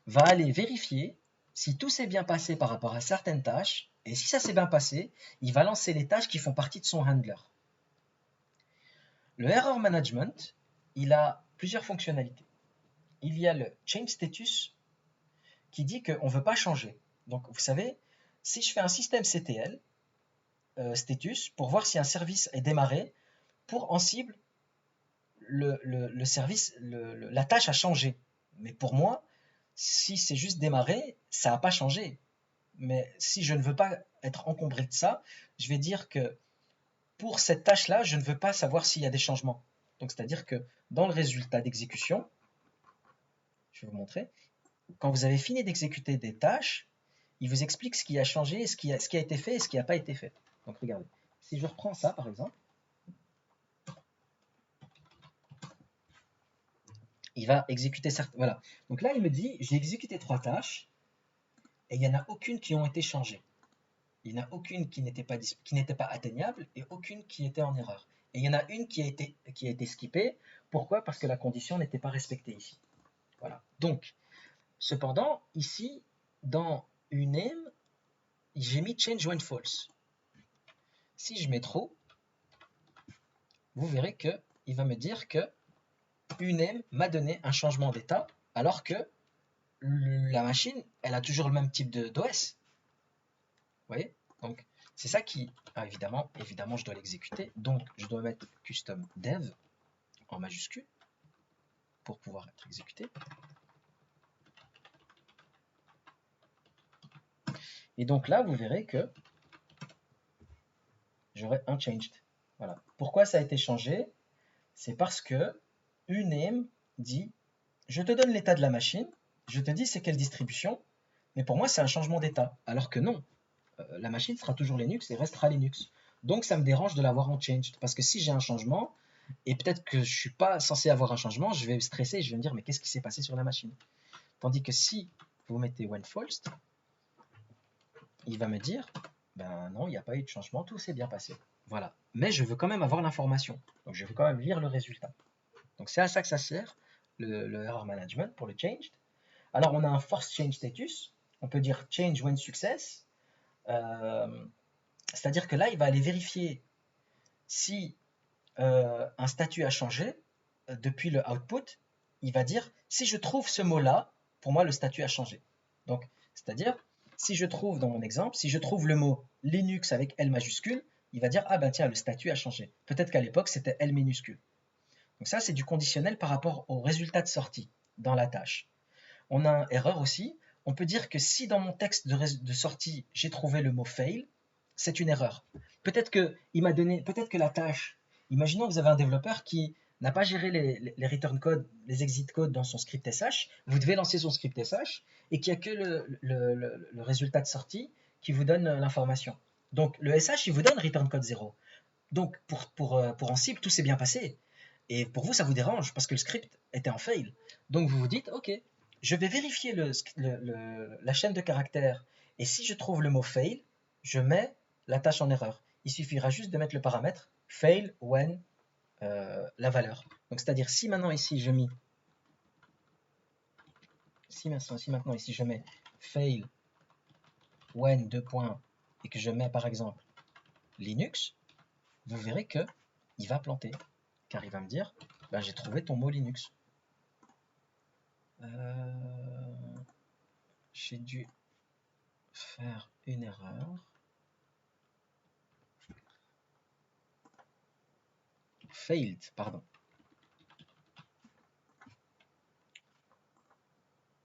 va aller vérifier si tout s'est bien passé par rapport à certaines tâches, et si ça s'est bien passé, il va lancer les tâches qui font partie de son handler. Le error management, il a plusieurs fonctionnalités. Il y a le change status qui dit qu'on ne veut pas changer. Donc, vous savez, si je fais un système CTL, status, pour voir si un service est démarré, pour Ansible, le service, la tâche a changé. Mais pour moi, si c'est juste démarré, ça n'a pas changé. Mais si je ne veux pas être encombré de ça, je vais dire que pour cette tâche-là, je ne veux pas savoir s'il y a des changements. Donc, c'est-à-dire que dans le résultat d'exécution, je vais vous montrer, quand vous avez fini d'exécuter des tâches, il vous explique ce qui a changé, ce qui a été fait et ce qui n'a pas été fait. Donc, regardez. Si je reprends ça, par exemple, il va exécuter certaines. Voilà. Donc là, il me dit, j'ai exécuté 3 tâches et il n'y en a aucune qui ont été changées. Il n'y en a aucune qui n'était pas atteignable et aucune qui était en erreur. Et il y en a une qui a été skippée. Pourquoi? Parce que la condition n'était pas respectée ici. Voilà. Donc, cependant, ici, dans uname, j'ai mis change when false. Si je mets true, vous verrez qu'il va me dire que uname m'a donné un changement d'état alors que la machine, elle a toujours le même type d'OS. Vous voyez? Donc, c'est ça qui, évidemment, je dois l'exécuter. Donc, je dois mettre custom dev en majuscule pour pouvoir être exécuté. Et donc là, vous verrez que j'aurai unchanged. Voilà. Pourquoi ça a été changé? C'est parce que uname dit, je te donne l'état de la machine, je te dis c'est quelle distribution, mais pour moi c'est un changement d'état. Alors que non, la machine sera toujours Linux et restera Linux. Donc ça me dérange de l'avoir unchanged, parce que si j'ai un changement, et peut-être que je ne suis pas censé avoir un changement, je vais stresser et je vais me dire mais qu'est-ce qui s'est passé sur la machine? Tandis que si vous mettez when false, il va me dire ben non, il n'y a pas eu de changement, tout s'est bien passé. Voilà. Mais je veux quand même avoir l'information. Donc je veux quand même lire le résultat. Donc c'est à ça que ça sert, le error management pour le changed. Alors on a un force change status. On peut dire change when success. C'est-à-dire que là, il va aller vérifier si un statut a changé depuis le output. Il va dire si je trouve ce mot-là, pour moi le statut a changé. Donc, c'est-à-dire, si je trouve dans mon exemple, si je trouve le mot Linux avec L majuscule, il va dire ah ben tiens, le statut a changé. Peut-être qu'à l'époque c'était L minuscule. Donc ça, c'est du conditionnel par rapport au résultat de sortie dans la tâche. On a une erreur aussi. On peut dire que si dans mon texte de sortie, j'ai trouvé le mot fail, c'est une erreur. Peut-être que il m'a donné, peut-être que la tâche, imaginons que vous avez un développeur qui n'a pas géré les return codes, les exit codes dans son script SH, vous devez lancer son script SH et qu'il n'y a que le résultat de sortie qui vous donne l'information. Donc le SH, il vous donne return code 0. Donc pour en cible, tout s'est bien passé. Et pour vous, ça vous dérange parce que le script était en fail. Donc vous vous dites, ok, je vais vérifier la chaîne de caractères. Et si je trouve le mot fail, je mets la tâche en erreur. Il suffira juste de mettre le paramètre fail when la valeur. Donc c'est-à-dire si maintenant ici je mets maintenant ici je mets fail when deux points et que je mets par exemple Linux, vous verrez que il va planter car il va me dire ben, j'ai trouvé ton mot Linux. J'ai dû faire une erreur. Failed, pardon.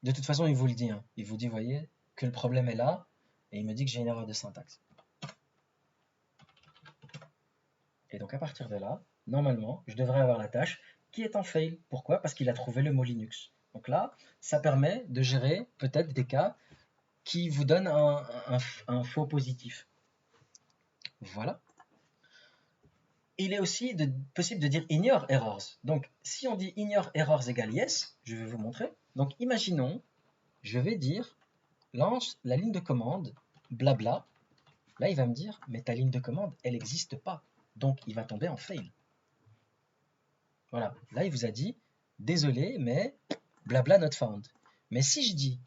De toute façon, il vous le dit. Hein. Il vous dit, voyez, que le problème est là. Et il me dit que j'ai une erreur de syntaxe. Et donc, à partir de là, normalement, je devrais avoir la tâche qui est en fail. Pourquoi? Parce qu'il a trouvé le mot Linux. Donc là, ça permet de gérer peut-être des cas qui vous donnent un faux positif. Voilà. Il est aussi possible de dire ignore errors. Donc, si on dit ignore errors égale yes, je vais vous montrer. Donc, imaginons, je vais dire lance la ligne de commande blabla. Là, il va me dire mais ta ligne de commande, elle n'existe pas. Donc, il va tomber en fail. Voilà. Là, il vous a dit désolé, mais blabla not found. Mais si je dis,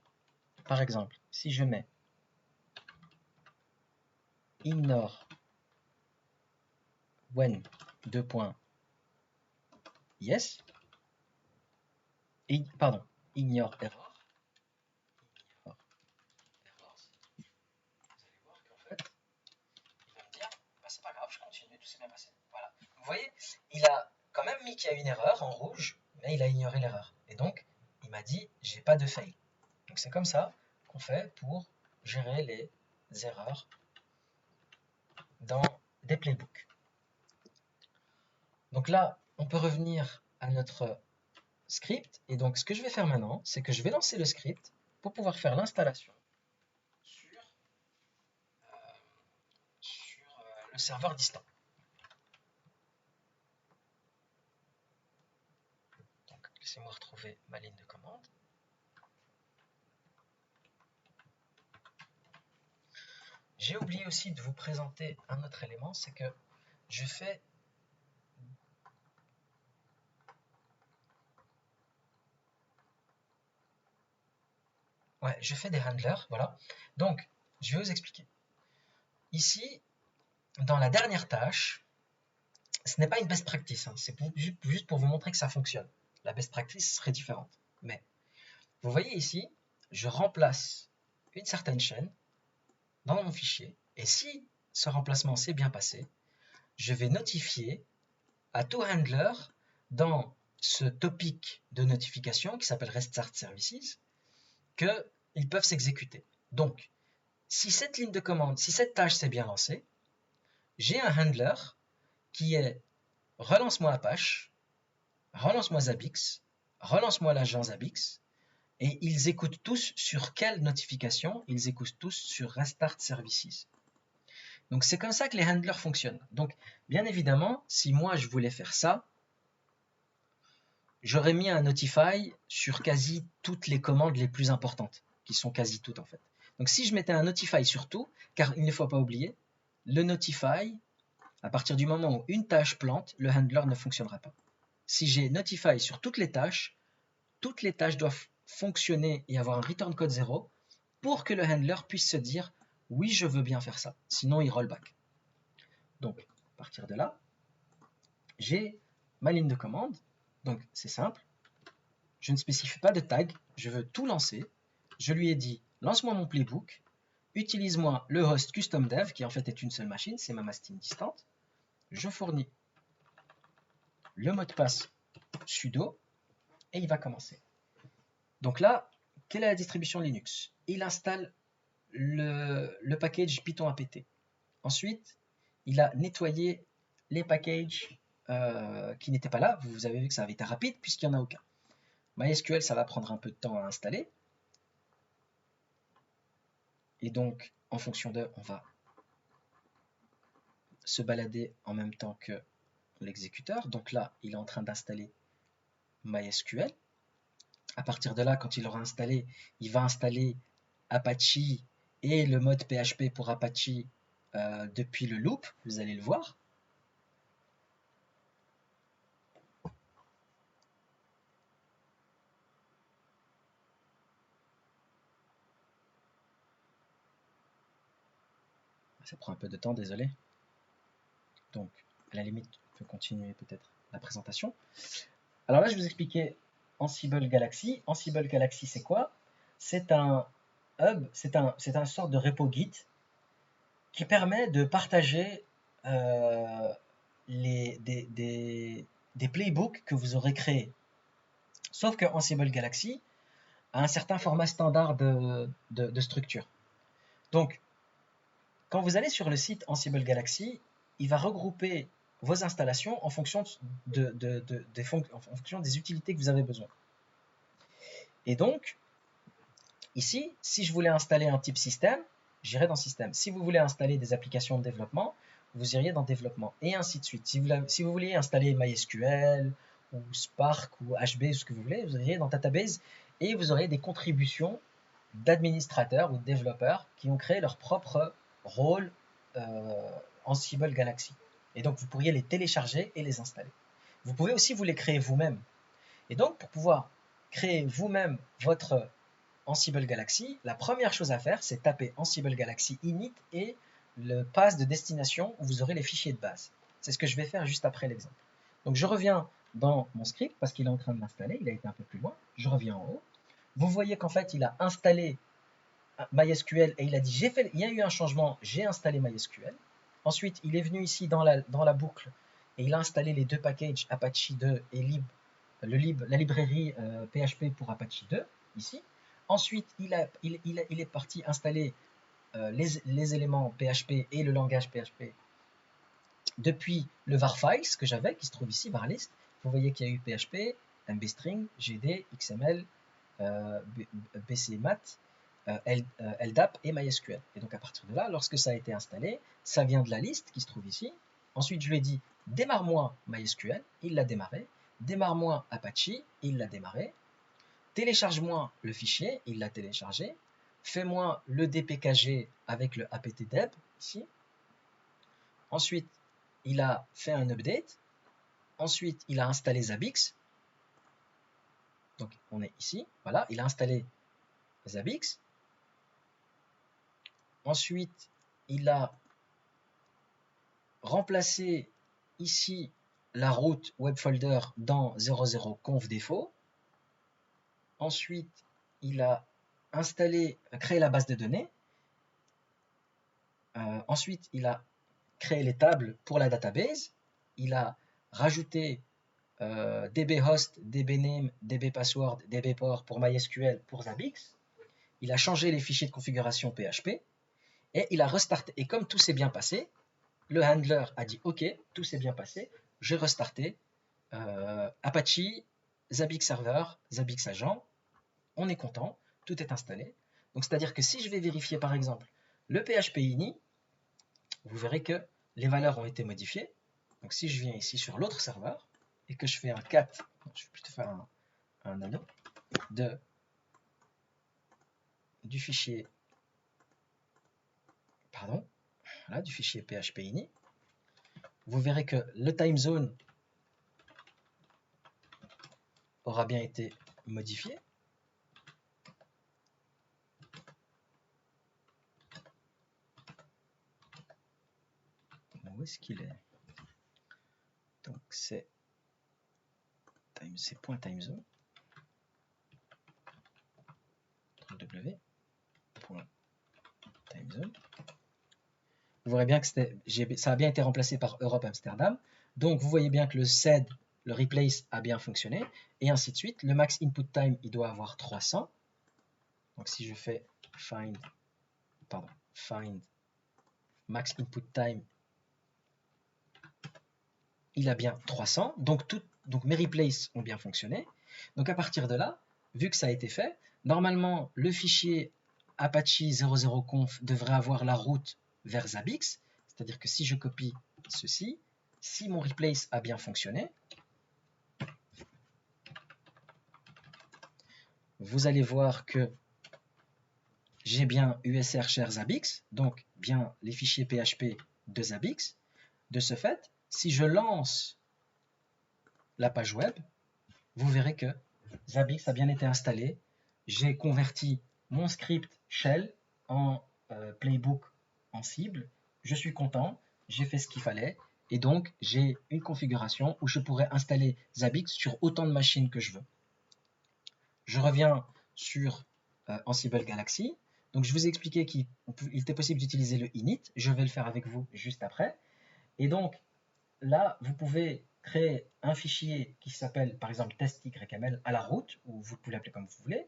par exemple, si je mets ignore when deux points yes, pardon, ignore error, vous allez voir qu'en fait, il va me dire bah, c'est pas grave, je continue, tout s'est bien passé. Voilà. Vous voyez, il a quand même mis qu'il y a une erreur en rouge, mais il a ignoré l'erreur. Et donc, il m'a dit j'ai pas de fail. Donc c'est comme ça qu'on fait pour gérer les erreurs dans des playbooks. Donc là, on peut revenir à notre script. Et donc, ce que je vais faire maintenant, c'est que je vais lancer le script pour pouvoir faire l'installation sur le serveur distant. Donc, laissez-moi retrouver ma ligne de commande. J'ai oublié aussi de vous présenter un autre élément, c'est que je fais des handlers, voilà. Donc, je vais vous expliquer. Ici, dans la dernière tâche, ce n'est pas une best practice, hein, c'est juste pour vous montrer que ça fonctionne. La best practice serait différente. Mais, vous voyez ici, je remplace une certaine chaîne dans mon fichier, et si ce remplacement s'est bien passé, je vais notifier à tout handler dans ce topic de notification qui s'appelle Restart Services qu'ils peuvent s'exécuter. Donc, si cette ligne de commande, si cette tâche s'est bien lancée, j'ai un handler qui est relance-moi Apache, relance-moi Zabbix, relance-moi l'agent Zabbix, et ils écoutent tous sur quelle notification? Ils écoutent tous sur Restart Services. Donc c'est comme ça que les handlers fonctionnent. Donc bien évidemment, si moi je voulais faire ça, j'aurais mis un notify sur quasi toutes les commandes les plus importantes, qui sont quasi toutes en fait. Donc si je mettais un notify sur tout, car il ne faut pas oublier, le notify, à partir du moment où une tâche plante, le handler ne fonctionnera pas. Si j'ai notify sur toutes les tâches doivent fonctionner et avoir un return code 0 pour que le handler puisse se dire oui, je veux bien faire ça. Sinon, il rollback. Donc, à partir de là, j'ai ma ligne de commande. Donc, c'est simple. Je ne spécifie pas de tag. Je veux tout lancer. Je lui ai dit, lance-moi mon playbook. Utilise-moi le host custom dev, qui en fait est une seule machine. C'est ma machine distante. Je fournis le mot de passe sudo et il va commencer. Donc là, quelle est la distribution Linux? Il installe le package Python apt. Ensuite, il a nettoyé les packages qui n'étaient pas là. Vous avez vu que ça avait été rapide puisqu'il n'y en a aucun. MySQL, ça va prendre un peu de temps à installer. Et donc, en fonction de, on va se balader en même temps que l'exécuteur. Donc là, il est en train d'installer MySQL. À partir de là, quand il aura installé, il va installer Apache et le mode PHP pour Apache depuis le loop, vous allez le voir. Ça prend un peu de temps, désolé. Donc, à la limite, on peut continuer peut-être la présentation. Alors là, je vais vous expliquer Ansible Galaxy. Ansible Galaxy, c'est quoi? C'est un hub, c'est un sorte de repo Git qui permet de partager des playbooks que vous aurez créés. Sauf que Ansible Galaxy a un certain format standard de structure. Donc, quand vous allez sur le site Ansible Galaxy, il va regrouper vos installations en fonction, en fonction des utilités que vous avez besoin. Et donc, ici, si je voulais installer un type système, j'irai dans système. Si vous voulez installer des applications de développement, vous iriez dans développement, et ainsi de suite. Si vous voulez installer MySQL, ou Spark, ou HB, ce que vous voulez, vous iriez dans database, et vous aurez des contributions d'administrateurs ou de développeurs qui ont créé leur propre rôle Ansible Galaxy. Et donc, vous pourriez les télécharger et les installer. Vous pouvez aussi vous les créer vous-même. Et donc, pour pouvoir créer vous-même votre Ansible Galaxy, la première chose à faire, c'est taper Ansible Galaxy init et le pass de destination où vous aurez les fichiers de base. C'est ce que je vais faire juste après l'exemple. Donc, je reviens dans mon script parce qu'il est en train de l'installer, il a été un peu plus loin. Je reviens en haut. Vous voyez qu'en fait, il a installé MySQL et il a dit il y a eu un changement, j'ai installé MySQL. Ensuite, il est venu ici dans la boucle et il a installé les deux packages Apache 2 et la librairie PHP pour Apache 2 ici. Ensuite, il est parti installer les éléments PHP et le langage PHP depuis le var files que j'avais, qui se trouve ici, varlist. Vous voyez qu'il y a eu PHP, mbstring, GD, XML, BCMat, LDAP et MySQL. Et donc à partir de là, lorsque ça a été installé, ça vient de la liste qui se trouve ici. Ensuite, je lui ai dit démarre-moi MySQL, il l'a démarré. Démarre-moi Apache, il l'a démarré. Télécharge-moi le fichier, il l'a téléchargé. Fais-moi le dpkg avec le apt-deb ici. Ensuite, il a fait un update. Ensuite, il a installé Zabbix. Donc, on est ici. Voilà, il a installé Zabbix. Ensuite, il a remplacé ici la route webfolder dans 00conf défaut. Ensuite, il a créé la base de données. Ensuite, il a créé les tables pour la database. Il a rajouté dbhost, dbname, dbpassword, dbport pour MySQL, pour Zabbix. Il a changé les fichiers de configuration PHP. Et il a restarté. Et comme tout s'est bien passé, Le handler a dit OK, tout s'est bien passé. J'ai restarté. Apache, Zabbix Server, Zabbix Agent. On est content, tout est installé. Donc c'est-à-dire que si je vais vérifier par exemple le PHP ini, vous verrez que les valeurs ont été modifiées. Donc si je viens ici sur l'autre serveur et que je fais un cat, je vais plutôt faire un anneau du fichier, pardon, voilà, du fichier PHP ini, vous verrez que le time zone aura bien été modifié. Où est-ce qu'il est? Donc c'est point time zone. W point time zone. Vous verrez bien que ça a bien été remplacé par Europe Amsterdam. Donc vous voyez bien que le sed, le replace a bien fonctionné, et ainsi de suite. Le max input time, il doit avoir 300. Donc si je fais find max input time, il a bien 300. Donc mes replaces ont bien fonctionné. Donc à partir de là, vu que ça a été fait, normalement le fichier Apache 00conf devrait avoir la route vers Zabbix. C'est-à-dire que si je copie ceci, si mon replace a bien fonctionné, vous allez voir que j'ai bien usr share Zabbix, donc bien les fichiers PHP de Zabbix. De ce fait, si je lance la page web, vous verrez que Zabbix a bien été installé. J'ai converti mon script shell en playbook en cible. Je suis content, j'ai fait ce qu'il fallait. Et donc, j'ai une configuration où je pourrais installer Zabbix sur autant de machines que je veux. Je reviens sur Ansible Galaxy. Donc, je vous ai expliqué qu'il était possible d'utiliser le init. Je vais le faire avec vous juste après. Et donc, là, vous pouvez créer un fichier qui s'appelle, par exemple, test.yml à la route, ou vous pouvez l'appeler comme vous voulez.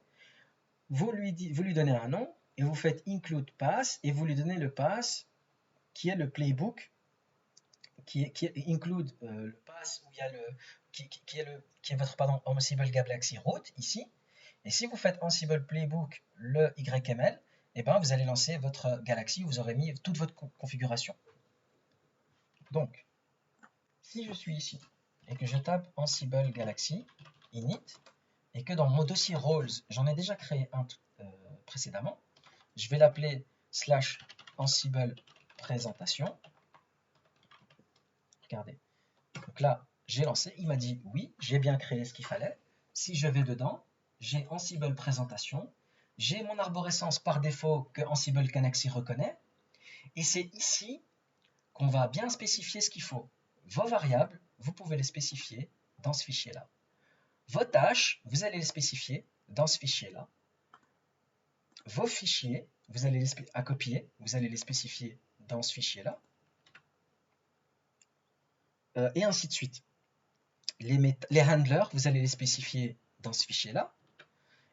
Vous lui donnez un nom, et vous faites include pass, et vous lui donnez le pass qui est le playbook, qui include le pass où il y a qui est votre Ansible Galaxy route ici. Et si vous faites Ansible Playbook le YML, et ben vous allez lancer votre Galaxy, vous aurez mis toute votre configuration. Donc, si je suis ici et que je tape Ansible Galaxy init et que dans mon dossier roles, j'en ai déjà créé un précédemment, je vais l'appeler /Ansible présentation. Regardez. Donc là, j'ai lancé, il m'a dit oui, j'ai bien créé ce qu'il fallait. Si je vais dedans, j'ai Ansible présentation, j'ai mon arborescence par défaut que Ansible Galaxy reconnaît, et c'est ici qu'on va bien spécifier ce qu'il faut. Vos variables, vous pouvez les spécifier dans ce fichier-là. Vos tâches, vous allez les spécifier dans ce fichier-là. Vos fichiers, vous allez à copier, vous allez les spécifier dans ce fichier-là. Et ainsi de suite. Les handlers, vous allez les spécifier dans ce fichier-là.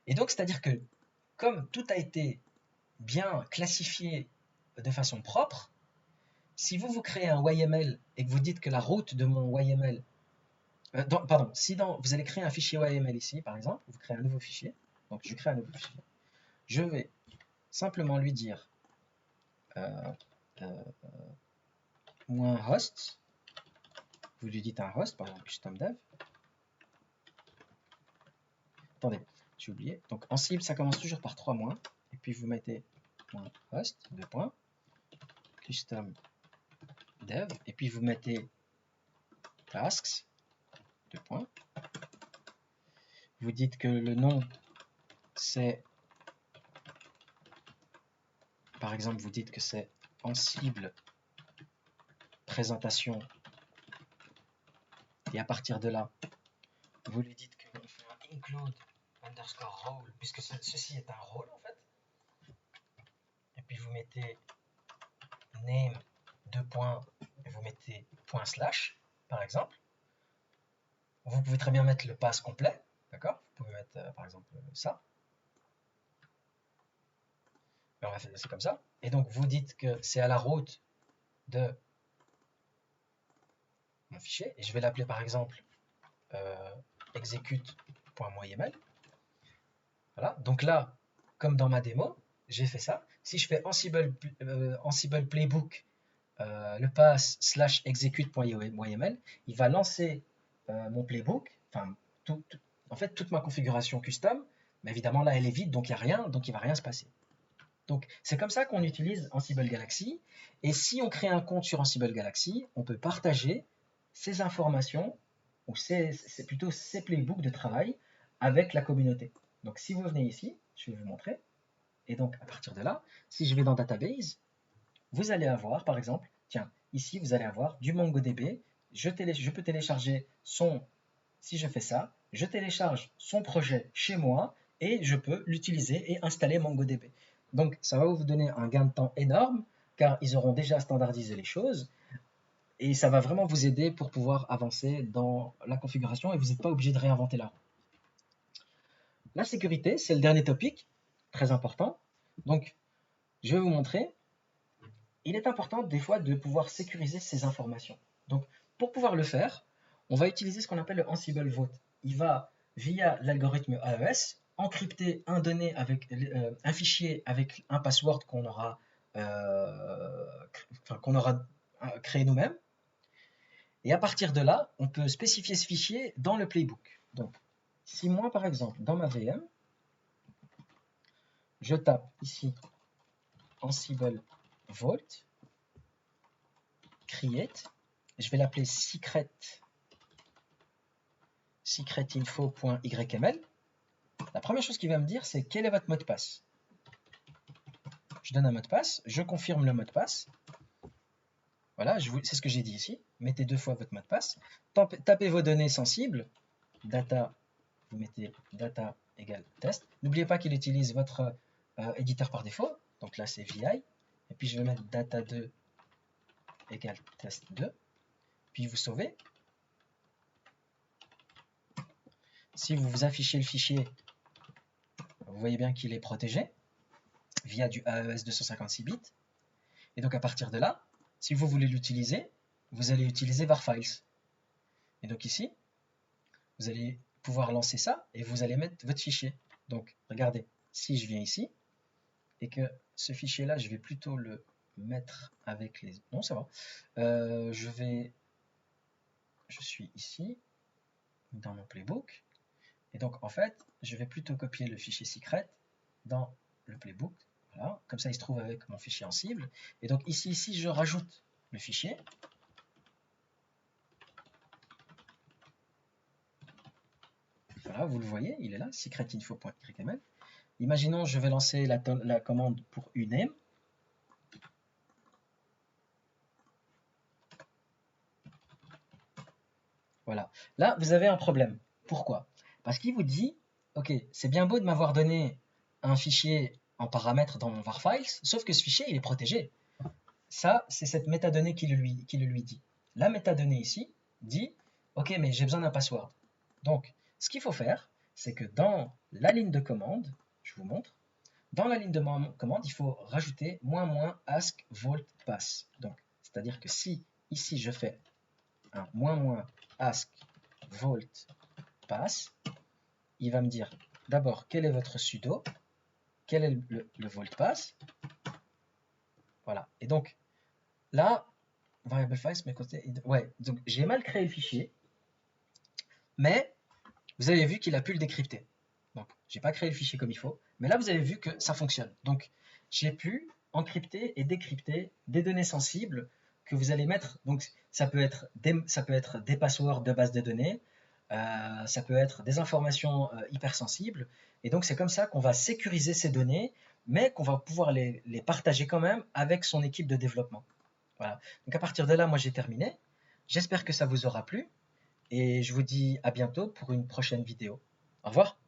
Et donc, c'est-à-dire que comme tout a été bien classifié de façon propre, si vous créez un YML et que vous dites que la route de mon YML, vous allez créer un fichier YML ici, par exemple, vous créez un nouveau fichier, donc je crée un nouveau fichier, je vais simplement lui dire -host, vous lui dites un host, par exemple custom dev. Attendez, j'ai oublié. Donc en cible, ça commence toujours par 3 mois. Et puis vous mettez .host, 2 points, custom dev. Et puis vous mettez tasks, 2 points. Vous dites que le nom, c'est, par exemple, vous dites que c'est Ansible présentation. Et à partir de là, vous lui dites qu'on fait un include underscore role, puisque ceci est un rôle en fait. Et puis vous mettez name, 2 points, et vous mettez /, par exemple. Vous pouvez très bien mettre le pass complet, d'accord? Vous pouvez mettre par exemple ça. On va faire c'est comme ça. Et donc vous dites que c'est à la route de mon fichier et je vais l'appeler par exemple execute.yml. Voilà, donc là, comme dans ma démo, j'ai fait ça. Si je fais Ansible playbook le pass / execute.yml, il va lancer mon playbook, enfin, en fait, toute ma configuration custom, mais évidemment là, elle est vide, donc il n'y a rien, donc il ne va rien se passer. Donc, c'est comme ça qu'on utilise Ansible Galaxy. Et si on crée un compte sur Ansible Galaxy, on peut partager ces informations, ou plutôt ces playbooks de travail avec la communauté. Donc, si vous venez ici, je vais vous montrer. Et donc, à partir de là, si je vais dans Database, vous allez avoir, par exemple, tiens, ici, vous allez avoir du MongoDB. Je peux télécharger si je fais ça, je télécharge son projet chez moi et je peux l'utiliser et installer MongoDB. Donc, ça va vous donner un gain de temps énorme car ils auront déjà standardisé les choses et ça va vraiment vous aider pour pouvoir avancer dans la configuration et vous n'êtes pas obligé de réinventer la roue. La sécurité, c'est le dernier topic, très important. Donc, je vais vous montrer. Il est important des fois de pouvoir sécuriser ces informations. Donc, pour pouvoir le faire, on va utiliser ce qu'on appelle le Ansible Vault. Il va, via l'algorithme AES, encrypter un fichier avec un password qu'on aura créé nous-mêmes. Et à partir de là, on peut spécifier ce fichier dans le playbook. Donc, si moi, par exemple, dans ma VM, je tape ici Ansible Vault, create, je vais l'appeler secretinfo.yml. La première chose qu'il va me dire, c'est quel est votre mot de passe. Je donne un mot de passe, je confirme le mot de passe. Voilà, c'est ce que j'ai dit ici. Mettez 2 fois votre mot de passe. Tapez vos données sensibles. Data, vous mettez data égale test. N'oubliez pas qu'il utilise votre éditeur par défaut. Donc là, c'est VI. Et puis je vais mettre data2 égale test2. Puis vous sauvez. Si vous vous affichez le fichier, vous voyez bien qu'il est protégé via du AES 256 bits. Et donc à partir de là, si vous voulez l'utiliser, vous allez utiliser varfiles. Et donc ici, vous allez pouvoir lancer ça et vous allez mettre votre fichier. Donc regardez, si je viens ici et que ce fichier-là, je vais plutôt le mettre avec les... Non, ça va. Je suis ici, dans mon playbook. Et donc en fait, je vais plutôt copier le fichier secret dans le playbook. Voilà, comme ça il se trouve avec mon fichier en cible. Et donc ici, je rajoute le fichier. Voilà, vous le voyez, il est là, secretinfo.yml. Imaginons, je vais lancer la commande pour uname. Voilà, là vous avez un problème. Pourquoi? Parce qu'il vous dit, ok, c'est bien beau de m'avoir donné un fichier en paramètre dans mon varfiles, sauf que ce fichier il est protégé. Ça, c'est cette métadonnée qui le lui dit. La métadonnée ici dit, ok, mais j'ai besoin d'un password. Donc, ce qu'il faut faire, c'est que dans la ligne de commande, je vous montre, dans la ligne de commande, il faut rajouter -- ask vault pass. Donc, c'est-à-dire que si ici je fais un -- ask vault pass, il va me dire d'abord quel est votre sudo, quel est le vault pass. Voilà. Et donc, là, variable files, mais côté. Ouais, donc j'ai mal créé le fichier, mais vous avez vu qu'il a pu le décrypter. Donc, j'ai pas créé le fichier comme il faut, mais là vous avez vu que ça fonctionne. Donc, j'ai pu encrypter et décrypter des données sensibles que vous allez mettre. Donc, ça peut être des passwords de base de données, ça peut être des informations hyper sensibles. Et donc, c'est comme ça qu'on va sécuriser ces données, mais qu'on va pouvoir les partager quand même avec son équipe de développement. Voilà. Donc, à partir de là, moi j'ai terminé. J'espère que ça vous aura plu et je vous dis à bientôt pour une prochaine vidéo. Au revoir.